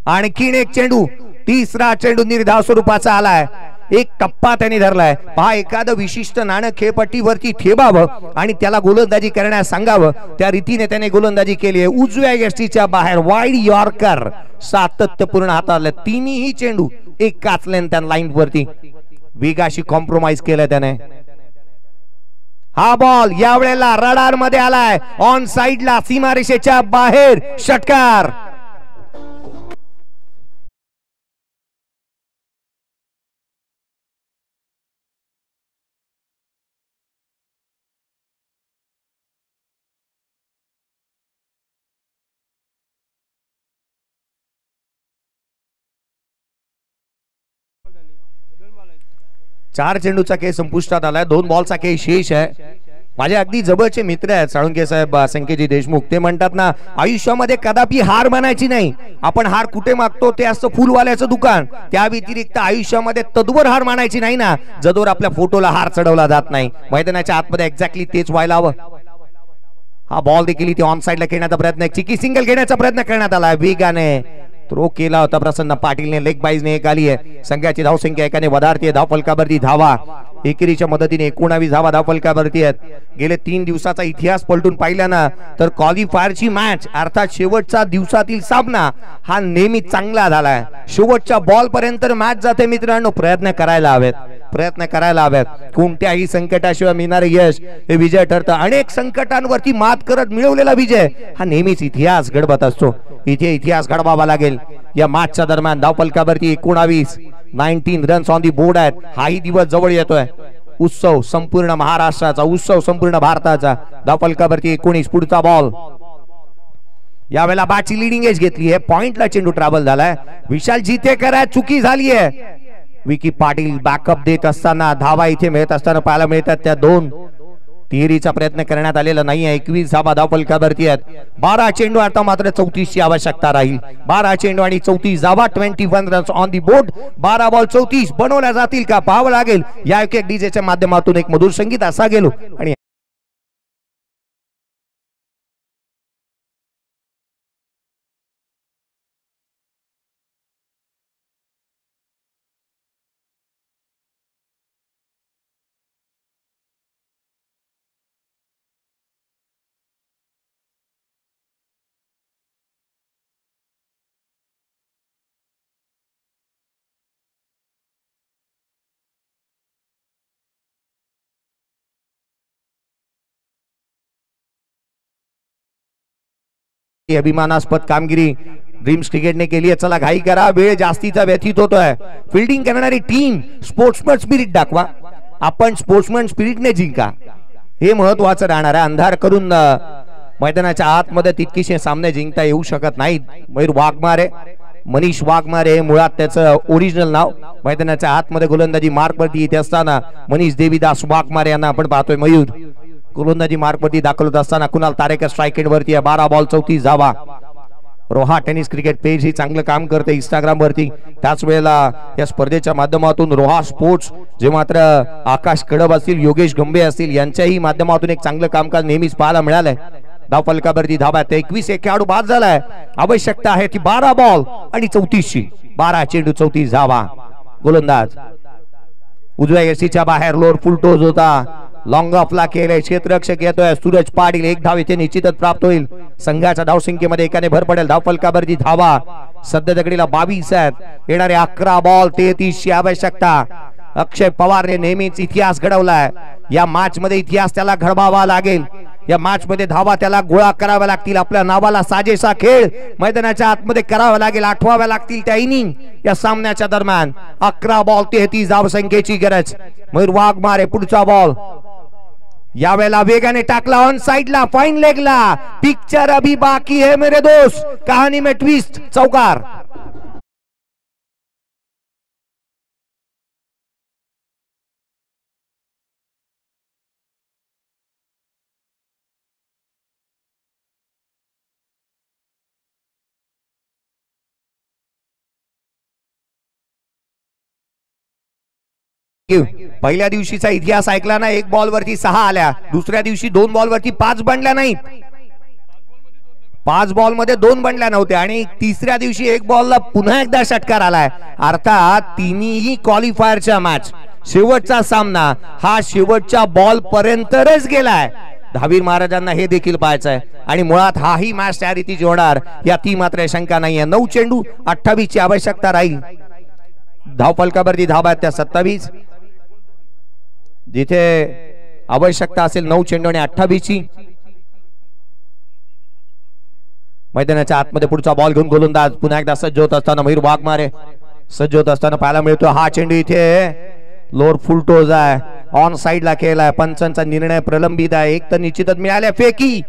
Speaker 2: आणखीन एक चेंडू, तिसरा चेंडू निर्धाव स्वरूपाचा आलाय. एक टप्पा त्यांनी धरलाय. पहा, एखादं विशिष्ट नाणं खेळपट्टीवरती ठेवावं आणि त्याला गोलंदाजी करण्यास सांगावं, त्या रीतीने त्याने गोलंदाजी केली आहे. उजव्या यष्टीच्या बाहेर वाईड यॉर्कर सातत्यपूर्ण हाताळलं. तिन्ही चेंडू एकाच लेंथ लाईन वरती वेगाशी कॉम्प्रोमाइज केलं त्याने. हा बॉल यावेळेला रडार मध्ये आलाय, ऑन साइडला, सीमारेषेच्या बाहेर षटकार. चार चेंडूचा खेळ संपुष्टात आलाय. 2 बॉलचा खेळ शेष आहे. माझे अगदी जवळचे मित्र आहेत साळुंके साहेब, संकेतजी देशमुख. ते म्हणतात ना, आयुष्यामध्ये कदापि हार मानायची नाही. आपण हार कुठे मागतो, ते असतं फुलवाल्याचं दुकान. त्या व्यतिरिक्त आयुष्यामध्ये तद्वर हार मानायची नाही ना, जदोर आपल्या फोटोला हार चढवला जात नाही. मैदानाच्या आतमध्ये एक्झॅक्टली तेच व्हायला हवं. हा बॉल देखील इथे ऑन साइडला खेळण्याचा प्रयत्न, चिकी सिंगल घेण्याचा प्रयत्न करण्यात आला. वेगाने थ्रो केला होता प्रसन्न पाटीलने. लेग बाईजने एक आली आहे. संघाची धावसंख्या एकाने वधारते. धावफलकावरती धावा एकेरीच्या मदतीने 19 धावा धावफलकावरती आहेत. गेले 3 दिवसाचा इतिहास पलटून पाहिल्यानं तर क्वालिफायरची मॅच अर्थात शेवटचा दिवसातील सामना हा नेहमी चांगला झालाय. शेवटच्या बॉल पर्यंत मॅच जाते मित्रांनो. प्रयत्न करायला हवेत, प्रयत्न करायला हवेत. कोणत्याही संकटाशिवाय मिळणारे यश हे विजय ठरतं. अनेक संकटांवरती मात करत मिळवलेला विजय हा नेहमीच इतिहास घडवत असतो. इथे इतिहास घडवावा लागेल. या मॅचच्या दरम्यान धावफलकावरती 19 रन्स ऑन दी बोर्ड आहेत. हाही दिवस जवळ येतोय. उत्सव संपूर्ण महाराष्ट्राचा, उत्सव संपूर्ण भारताचा. धावफलकावरती 19, पुढचा बॉल. यावेळेला बॅटची लिडिंग एज घेतली आहे. पॉइंटला चेंडू ट्रॅव्हल झालाय. विशाल जितेकर आहे, चुकी झाली आहे. विकी पाटील बॅकअप देत असताना धावा इथे मिळत असताना पाहायला मिळतात. त्या 2 तिहेरीचा प्रयत्न करण्यात आलेला नाही आहे. 21 धावा धावफलकावरती आहेत. 12 चेंडू, आता मात्र 34 ची आवश्यकता राहील. 12 चेंडू आणि 34 धावा, 21 runs on the board. 12 ball 34 बनवल्या जातील का पाहावं लागेल. या एक डीजेच्या माध्यमातून एक मधुर संगीत असा गेलो आणि अभिमानास्पद कामगिरी ड्रीम्स क्रिकेटने केली आहे. चला घाई करा, वेळ जास्तीचा व्यतीत होतोय. फिल्डिंग करणारी टीम स्पोर्ट्समन स्पिरिट दाखवा. आपण स्पोर्ट्समन स्पिरिटने जिंका, हे महत्वाचं राहणार आहे. अंधार करून मैदानाच्या आतमध्ये तितकीशे सामने जिंकता येऊ शकत नाहीत. मयूर वाघमारे मनीष वाघमारे मुळात त्याचं ओरिजिनल नाव. मैदानाच्या आतमध्ये गोलंदाजी मार्कवरती इथे असताना मनीष देवीदास वाघमारे यांना आपण पाहतोय. मयूर गोलंदाजी मार्कवरती दाखल होत असताना कुणाल तारेकर स्ट्राईक एंड वरती 12 बॉल 34 धावा. रोहा टेनिस क्रिकेट पेज ही चांगलं काम करते इंस्टाग्राम वरती. त्याच वेळेला या स्पर्धेच्या माध्यमातून रोहा स्पोर्ट्स जे मात्र आकाश कडब असतील, योगेश गंभे असतील यांच्याही माध्यमातून एक चांगलं कामकाज नेहमीच पाहायला मिळालंय. धाव फलकावरती धाबा 21 खेळाडू बाद झालाय. आवश्यकता आहे ती 12 बॉल आणि 34ची. 12 चेंडू 34 धावा. गोलंदाज उजव्या यर्सीच्या बाहेर लोअर फुल टोज होता. लॉंग ऑफला केले. क्षेत्ररक्षक येतोय सूरज पाटील. एक धाव इथे निश्चितच प्राप्त होईल. संघाच्या धावसंख्येमध्ये एकाने भर पडेल. धाव फलकावरती धावा सध्या दगडीला 22 आहेत. येणारे 11 बॉल 33ची आवश्यकता. अक्षय पवारने नेहमीच इतिहास घडवलाय. या मॅच मध्ये इतिहास त्याला घडवावा लागेल. या मॅच मध्ये धावा त्याला गोळा कराव्या लागतील. आपल्या नावाला साजेसा खेळ मैदानाच्या आतमध्ये करावा लागेल. आठवाव्या लागतील त्या इनिंग या सामन्याच्या दरम्यान. 11 बॉल 33 धावसंख्येची गरज. मयूर वाघमारे पुढचा बॉल यावेळेला वेगाने टाकला ऑन साइडला फाइन लेगला. पिक्चर अभी बाकी है मेरे दोस्त. कहानी में ट्विस्ट. चौकार. पहिल्या दिवशीचा इतिहास ऐकला ना. 1 बॉल वरती 6 आल्या. दुसऱ्या दिवशी 2 बॉल वरती 5 बनल्या नाहीत. 5 बॉल मध्ये 2 बनल्या नव्हत्या. आणि तिसऱ्या दिवशी 1 बॉलला पुन्हा एकदा षटकार आलाय. अर्थात तिन्ही क्वालिफायरच्या मॅच शेवटचा सामना हा शेवटच्या बॉल पर्यंतच गेलाय. धावीर महाराजांना हे देखील पाहायचंय. आणि मुळात हाही मॅच त्या रीतीची होणार याती मात्र शंका नाहीये. 9 चेंडू 28ची आवश्यकता राहील. धाव फलकावरती धावा आहेत त्या 27. जिथे आवश्यकता असेल 9 चेंडू आणि 28ची. मैदानाच्या आतमध्ये पुढचा बॉल घेऊन गोलंदाज पुन्हा एकदा सज्ज होत असताना मयूर वाघमारे सज्ज होत असताना पाहायला मिळतो. हा चेंडू इथे लोअर फुल टोज आहे. ऑन साइडला खेळलाय. पंचांचा निर्णय प्रलंबित आहे. एक तर निश्चितच मिळाल्या. फेकी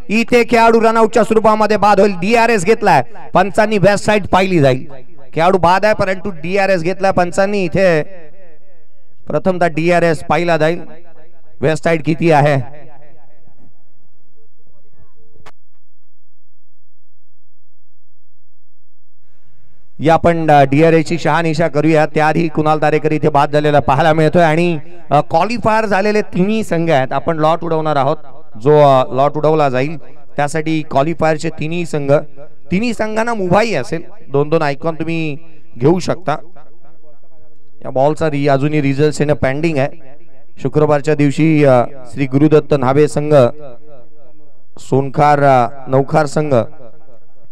Speaker 2: इथे खेळाडू रनआउटच्या स्वरूपामध्ये बाद होईल. DRS घेतलाय. पंचांनी वेस्ट साइड पाहिली जाईल. खेळाडू बाद आहे परंतु DRS घेतलाय पंचांनी. इथे प्रथमतः DRS पाहिला जाईल. वेस्ट साइड किती आहे. या आपण DRS ची शहानिशा करूया. त्याआधी कुणाल तारेकर इथे बाद झालेला पाहायला मिळतोय. आणि क्वालिफायर झालेले तिन्ही संघ आहेत. आपण लॉट उडवणार आहोत. जो लॉट उडवला जाईल त्यासाठी क्वालिफायरचे तिन्ही संघांना मुभाई असेल. 2-2 आयकॉन तुम्ही घेऊ शकता. या बॉलचा अजूनही रिझल्ट येणं पेंडिंग आहे. शुक्रवारच्या दिवशी श्री गुरुदत्त न्हावे संघ सोनखार नवखार संघ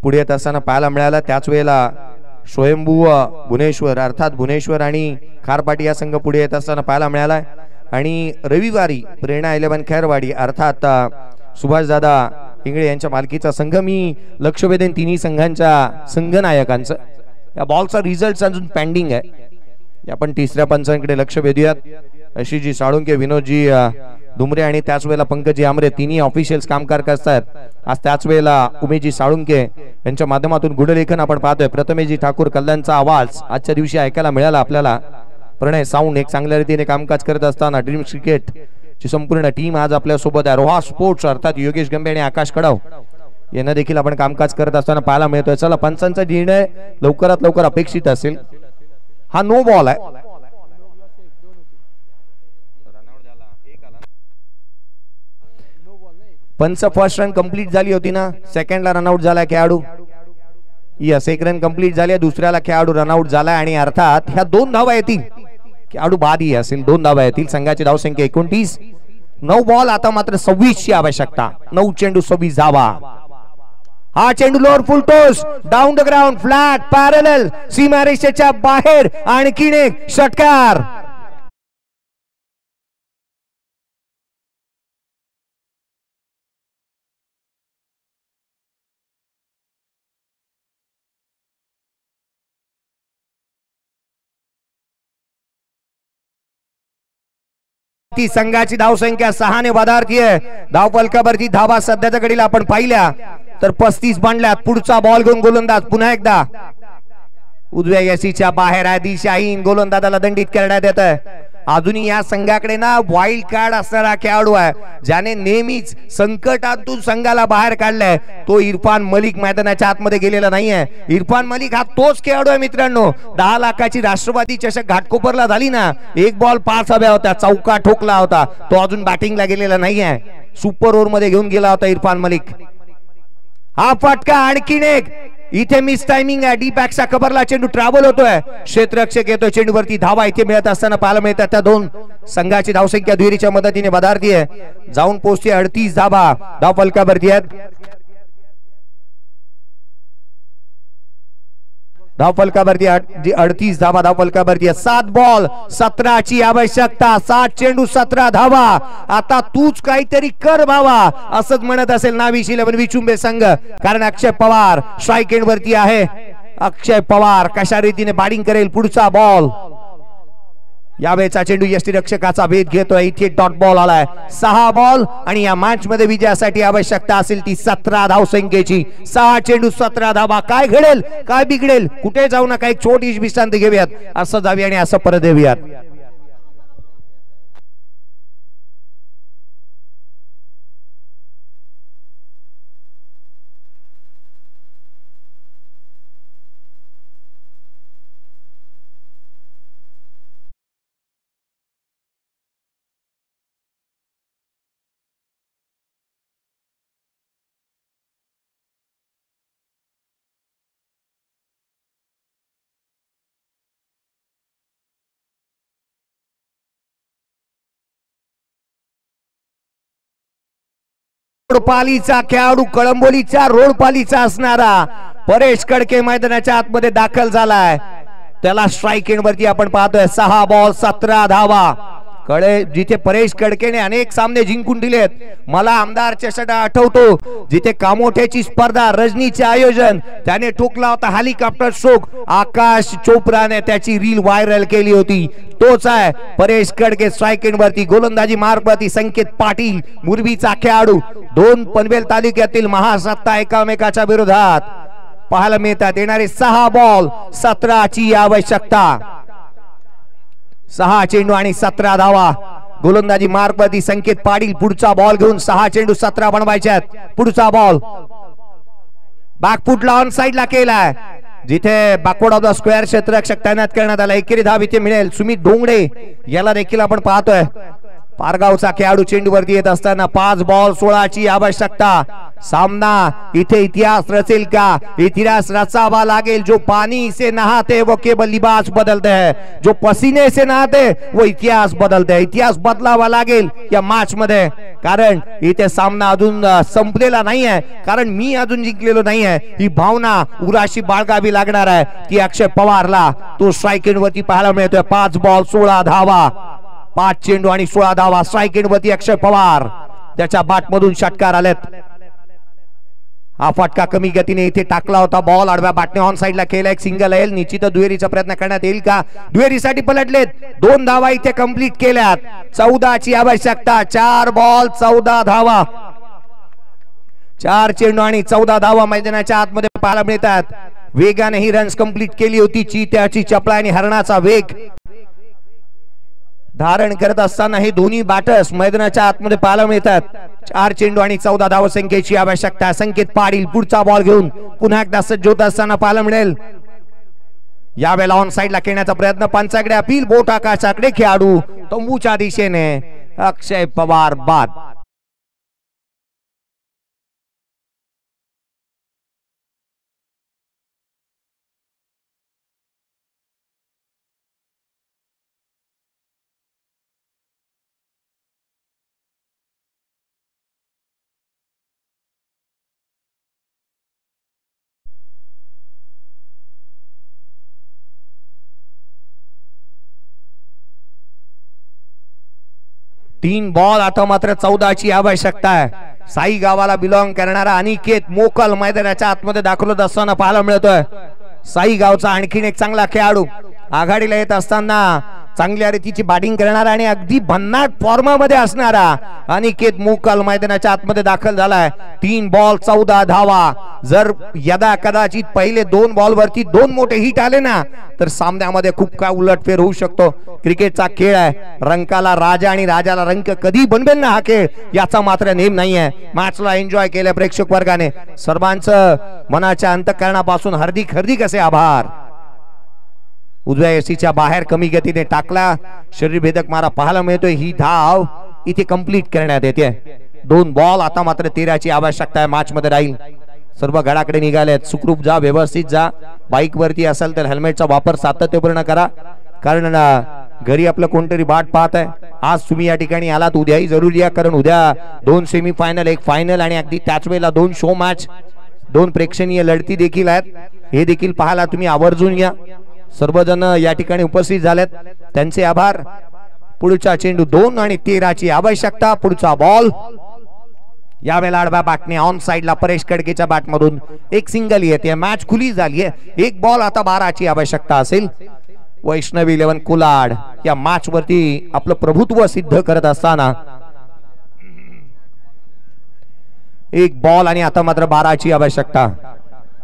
Speaker 2: पुढे येत असताना पाहायला मिळाला. त्याच वेळेला स्वयंभू भुवनेश्वर अर्थात भुवनेश्वर आणि खारपाटी या संघ पुढे येत असताना पाहायला मिळाला. आणि रविवारी प्रेरणा 11 खैरवाडी अर्थात सुभाषदादा इंगळे यांच्या मालकीचा संघ. मी लक्ष वेधेन तिन्ही संघांच्या संघनायकांचं. या बॉलचा रिझल्ट अजून पेंडिंग आहे. आपण तिसऱ्या पंचांकडे लक्ष वेधूयात. अशीजी साळुंके, विनोदजी दुमरे आणि त्याच वेळेला पंकजी आमरे तिन्ही ऑफिशियल्स कामकाज करतात. आज त्याच वेळेला उमेशजी साळुंके यांच्या माध्यमातून गुढलेखन आपण पाहतोय. प्रथमेशजी ठाकूर कल्याणचा आवाज आजच्या दिवशी ऐकायला मिळाला आपल्याला. प्रणय साऊंड एक चांगल्या रीतीने कामकाज करत असताना ड्रीम क्रिकेट ची संपूर्ण टीम आज आपल्या सोबत आहे. रोहा स्पोर्ट्स अर्थात योगेश गंभे आणि आकाश कडव यांना देखील आपण कामकाज करत असताना पाहायला मिळतोय. चला पंचांचा निर्णय लवकरात लवकर अपेक्षित असेल. हा नो बॉल आहे. पंच फर्स्ट रन कंप्लीट झाली होती ना. सेकंडला रनआउट झालाय खेळाडू. यस, 1 रन कंप्लीट झाली. दुसऱ्याला खेळाडू रनआउट झालाय. आणि अर्थात ह्या 2 धावा येतील. खेळाडू बादही असेल. 2 धावा येतील. संघाची धावसंख्या 29. 9 बॉल आता मात्र 26ची आवश्यकता. 9 चेंडू 26 धावा. हा चेंडू lower full toss down the ground flat parallel सीमारेषेच्या बाहेर. आणखीन एक षटकार. ती संघाची धावसंख्या 6 ने वधारतीये. धाव फलकावरती धावा सध्याच्या घडीला आपण पाहिल्या तर 35 बनल्यात. पुढचा बॉल घेऊन गोलंदाज पुन्हा एकदा उजव्या यशीच्या बाहेर आहे दिशाहीन गोलंदाजाला दंडित करण्यात येत आहे. अजूनही या संघाकडे ना वाईल्ड कार्ड असणारा खेळाडू आहे ज्याने नेहमीच संकटातून संघाला बाहेर काढलाय. तो इरफान मलिक मैदानाच्या आतमध्ये गेलेला नाहीये. इरफान मलिक हा तोच खेळाडू आहे मित्रांनो. 10 लाखाची राष्ट्रवादी चषक घाटकोपरला झाली ना, 1 बॉल 5 हव्या होत्या, चौका ठोकला होता. तो अजून बॅटिंगला गेलेला नाहीये. सुपर ओव्हर मध्ये घेऊन गेला होता इरफान मलिक. हा फटका आणखीन एक. इथे मिस टायमिंग आहे. डी बॅकचा कव्हरला चेंडू ट्रॅव्हल होतोय. क्षेत्ररक्षक येतोय चेंडूवरती. धावा इथे मिळत असताना पाहायला मिळतात. त्या दोन संघाची धावसंख्या दुहेरीच्या मदतीने बदारती आहे. जाऊन पोहोचते 38 धावा धाव फलकावरती आहेत. धाव फलकावरती 38 धावा धाव फलकावरती. 7 बॉल 17 ची आवश्यकता. 7 चेंडू 17 धावा. आता तूच काहीतरी कर भावा असंच म्हणत असेल नाविश 11 विचुंबे संघ. कारण अक्षय पवार स्ट्राईक एंड वरती आहे. अक्षय पवार कशा रीतीने बॅटिंग करेल. पुढचा बॉल. यावेळेचा चेंडू यष्टीरक्षकाचा भेद घेतोय. इथे डॉट बॉल आलाय. 6 बॉल आणि या मॅच मध्ये विजयासाठी आवश्यकता असेल ती 17 धावसंख्येची. 6 चेंडू 17 धावा. काय घडेल काय बिघडेल कुठे जाऊ नका. एक छोटी विश्रांती घेऊयात. असं जाऊया आणि असं परत येऊयात. रोडपालीचा खेळाडू कळंबोलीचा रोडपालीचा असणारा परेश कडके मैदानाच्या आतमध्ये दाखल झालाय. त्याला स्ट्राईक एंड वरती आपण पाहतोय. 6 बॉल 17 धावा. जिथे परेश कडकेने अनेक सामने जिंकून दिलेत. मला आमदार चषक आठवतो जिथे कामोठ्याची स्पर्धा रजनीचे आयोजन त्याने ठोकला होता. हेलिकॉप्टर स्ट्रोक आकाश चोप्राने त्याची रील व्हायरल केली होती. तोच आहे परेश कडके. स्ट्राईक एंड वरती गोलंदाजी मार्गवरती संकेत पाटील मुरबीचा खेळाडू. 2 पनवेल तालुक्यातील महासत्ता एकामेकाच्या विरोधात पाहायला मिळतात. येणारे 6 बॉल 17 ची आवश्यकता. 6 चेंडू आणि 17 धावा. गोलंदाजी मार्गवरती संकेत पाटील. पुढचा बॉल घेऊन 6 चेंडू 17 बनवायच्यात. पुढचा बॉल बॅकफुटला ऑन साइडला केलाय. जिथे बॅकवर्ड ऑफ द स्क्वेअर क्षेत्ररक्षक तैनात करण्यात आला. एकेरी धाव इथे मिळेल. सुमित डोंगडे याला देखील आपण पाहतोय. पारगावचा खेळाडू चेंडूवरती येत असताना 5 बॉल 16 ची आवश्यकता. सामना इथे इतिहास रचेल का. इतिहास रचावा लागेल. जो पानी से नहाते वो केवल लिबास बदलते हैं. जो पसीने से नहाते वो इतिहास बदलते हैं. इतिहास बदलावा लागेल या मॅच मध्ये. कारण इथे सामना अजून संपलेला नाहीये. कारण मी अजून जिंकलेलो नाहीये. ही भावना उराशी बाळगावी लागणार आहे ती अक्षय पवारला. तो स्ट्राईक एंड वरती पाहायला मिळतोय. 5 बॉल 16 धावा. 5 चेंडू आणि 16 धावा. स्ट्राईक एंड वरती अक्षय पवार. त्याच्या बॅट मधून षटकार आलेत. हा फटका कमी गतीने इथे टाकला होता. बॉल आडव्या बॅटने ऑन साइडला केला. एक सिंगल येईल. निश्चित दुहेरीचा प्रयत्न करण्यात येईल का. दुहेरीसाठी पलटलेत. 2 धावा इथे कंप्लीट केल्यात. 14 ची आवश्यकता. 4 बॉल 14 धावा. 4 चेंडू आणि 14 धावा मैदानाच्या आतमध्ये पाहायला मिळतात. वेगाने ही रन्स कंप्लीट केली होती. चित्याची चपळा आणि हरणाचा वेग धारण करत असताना हे दोन्ही बॅटर्स मैदानाच्या आतमध्ये पाहायला मिळतात. 4 चेंडू आणि 14 धावसंख्येची आवश्यकता. संकेत पाटील पुढचा बॉल घेऊन पुन्हा एकदा सज्ज होत असताना पाहायला मिळेल. यावेळेला ऑन साइडला खेळण्याचा प्रयत्न. पंचाकडे अपील. बोट आकाशाकडे खेळाडू तंबूच्या दिशेने. अक्षय पवार बाद. तीन बॉल आता मात्र 14 ची आवश्यकता आहे. साई गावाला बिलॉंग करणारा अनिकेत मोकल मैदानाच्या आतमध्ये दाखल होत असताना पाहायला मिळतोय. साई गावचा आणखीन एक चांगला खेळाडू आघाडीला येत असताना चांगल्या रीतीची बॅटिंग करणारा आणि अगदी भन्नाट फॉर्मामध्ये असणारा अनिकेत मुकल मैदानाच्या आतमध्ये दाखल झालाय. 3 बॉल 14 धावा. जर यदा कदाचित पहिले 2 बॉल वरती 2 मोठे हिट आले ना तर सामन्यामध्ये खूप काय उलटफेर होऊ शकतो. क्रिकेटचा खेळ आहे. रंकाला राजा आणि राजाला रंक कधी बनवेल ना हा खेळ याचा मात्र नेम नाहीये. मॅचला एन्जॉय केलं प्रेक्षक वर्गाने. सर्वांचं मनाच्या अंतःकरणापासून हार्दिक हार्दिक असे आभार. उजव्या एसीच्या बाहेर कमी गतीने टाकला. शरीरभेदक मारा पाहायला मिळतोय. ही धाव इथे कंप्लीट करण्यात येते. 2 बॉल. आता मात्र 13ची आवश्यकता आहे. मॅच मध्ये राहील. सर्व गडाकडे निघालेत. सुखरूप जा, व्यवस्थित जा. बाईक वरती असेल तर हेल्मेटचा वापर सातत्यपूर्ण करा, कारण घरी आपलं कोणतरी बाट पाहत आहे. आज तुम्ही या ठिकाणी आलात, उद्याही जरूर या, कारण उद्या 2 सेमीफायनल, 1 फायनल आणि अगदी त्याच वेळेला 2 शो मॅच, 2 प्रेक्षणीय लढती देखील आहेत. हे देखील पाहायला तुम्ही आवर्जून या. सर्वजण या ठिकाणी उपस्थित झालेत, त्यांचे आभार. पुढचा चेंडू 2 आणि 13ची आवश्यकता. पुढचा बॉल. यावेळेला आडव्या बॅटने ऑन साइडला परेश कडकेच्या बॅटमधून एक सिंगल येते. मॅच खुली झाली आहे. 1 बॉल. आता 12ची आवश्यकता असेल. वैष्णवी 11 कोलाड या मॅच वरती आपलं प्रभुत्व सिद्ध करत असताना 1 बॉल आणि आता मात्र 12ची आवश्यकता.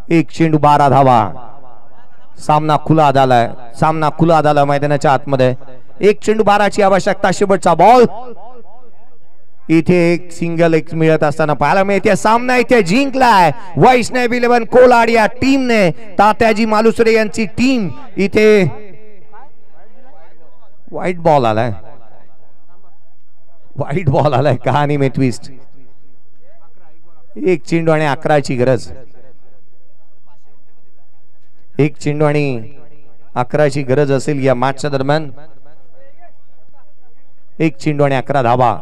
Speaker 2: 1 चेंडू 12 धावा. सामना खुला झालाय. सामना खुला झाला मैदानाच्या आतमध्ये. 1 चेंडू 12ची आवश्यकता. शेवटचा बॉल. इथे एक सिंगल एक मिळत असताना पाहायला मिळते. सामना इथे जिंकलाय वैष्णवी 11 कोलाड या टीमने. तात्याजी मालुसरे यांची टीम. इथे व्हाईट बॉल आलाय. व्हाईट बॉल आलाय. कहाणी में ट्विस्ट. 1 चेंडू आणि 11ची गरज. 1 चेंडू आणि 11ची गरज असेल या मॅचच्या दरम्यान. 1 चेंडू आणि 11 धावा.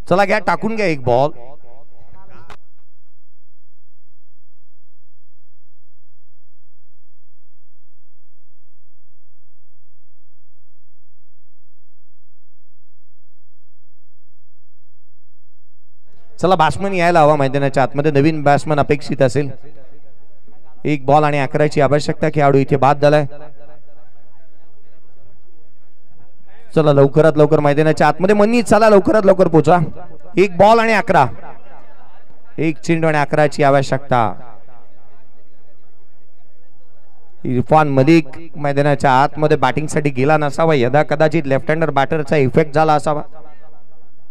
Speaker 2: चला घ्या, टाकून घ्या 1 बॉल. चला बॅट्समन यायला हवा मैदानाच्या आतमध्ये. नवीन बॅट्समन अपेक्षित असेल. 1 बॉल आणि 11ची आवश्यकता. खेळाडू इथे बाद झालाय. चला लवकरात लवकर मैदानाच्या आतमध्ये मनी. चला लवकरात लवकर पोहोचा. 1 बॉल आणि 11. 1 चेंडू आणि 11ची आवश्यकता. इरफान मलिक मैदानाच्या आतमध्ये बॅटिंग साठी गेला नसावा. यदा कदाचित लेफ्ट हँडर बॅटरचा इफेक्ट झाला असावा.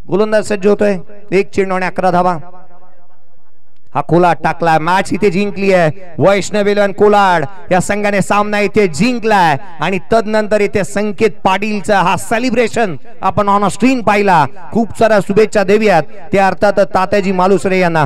Speaker 2: गोलंदाज सज्ज होतोय. 1 चेंडू आणि 11 धावा. हा कोलाड टाकलाय. मॅच इथे जिंकली आहे वैष्णवी 11 कोलाड या संघाने. सामना इथे जिंकलाय आणि तदनंतर इथे संकेत पाटीलचा हा सेलिब्रेशन आपण ऑन स्क्रीन पाहिला. खूप साऱ्या शुभेच्छा देऊयात. ते अर्थात तात्याजी मालुसरे यांना.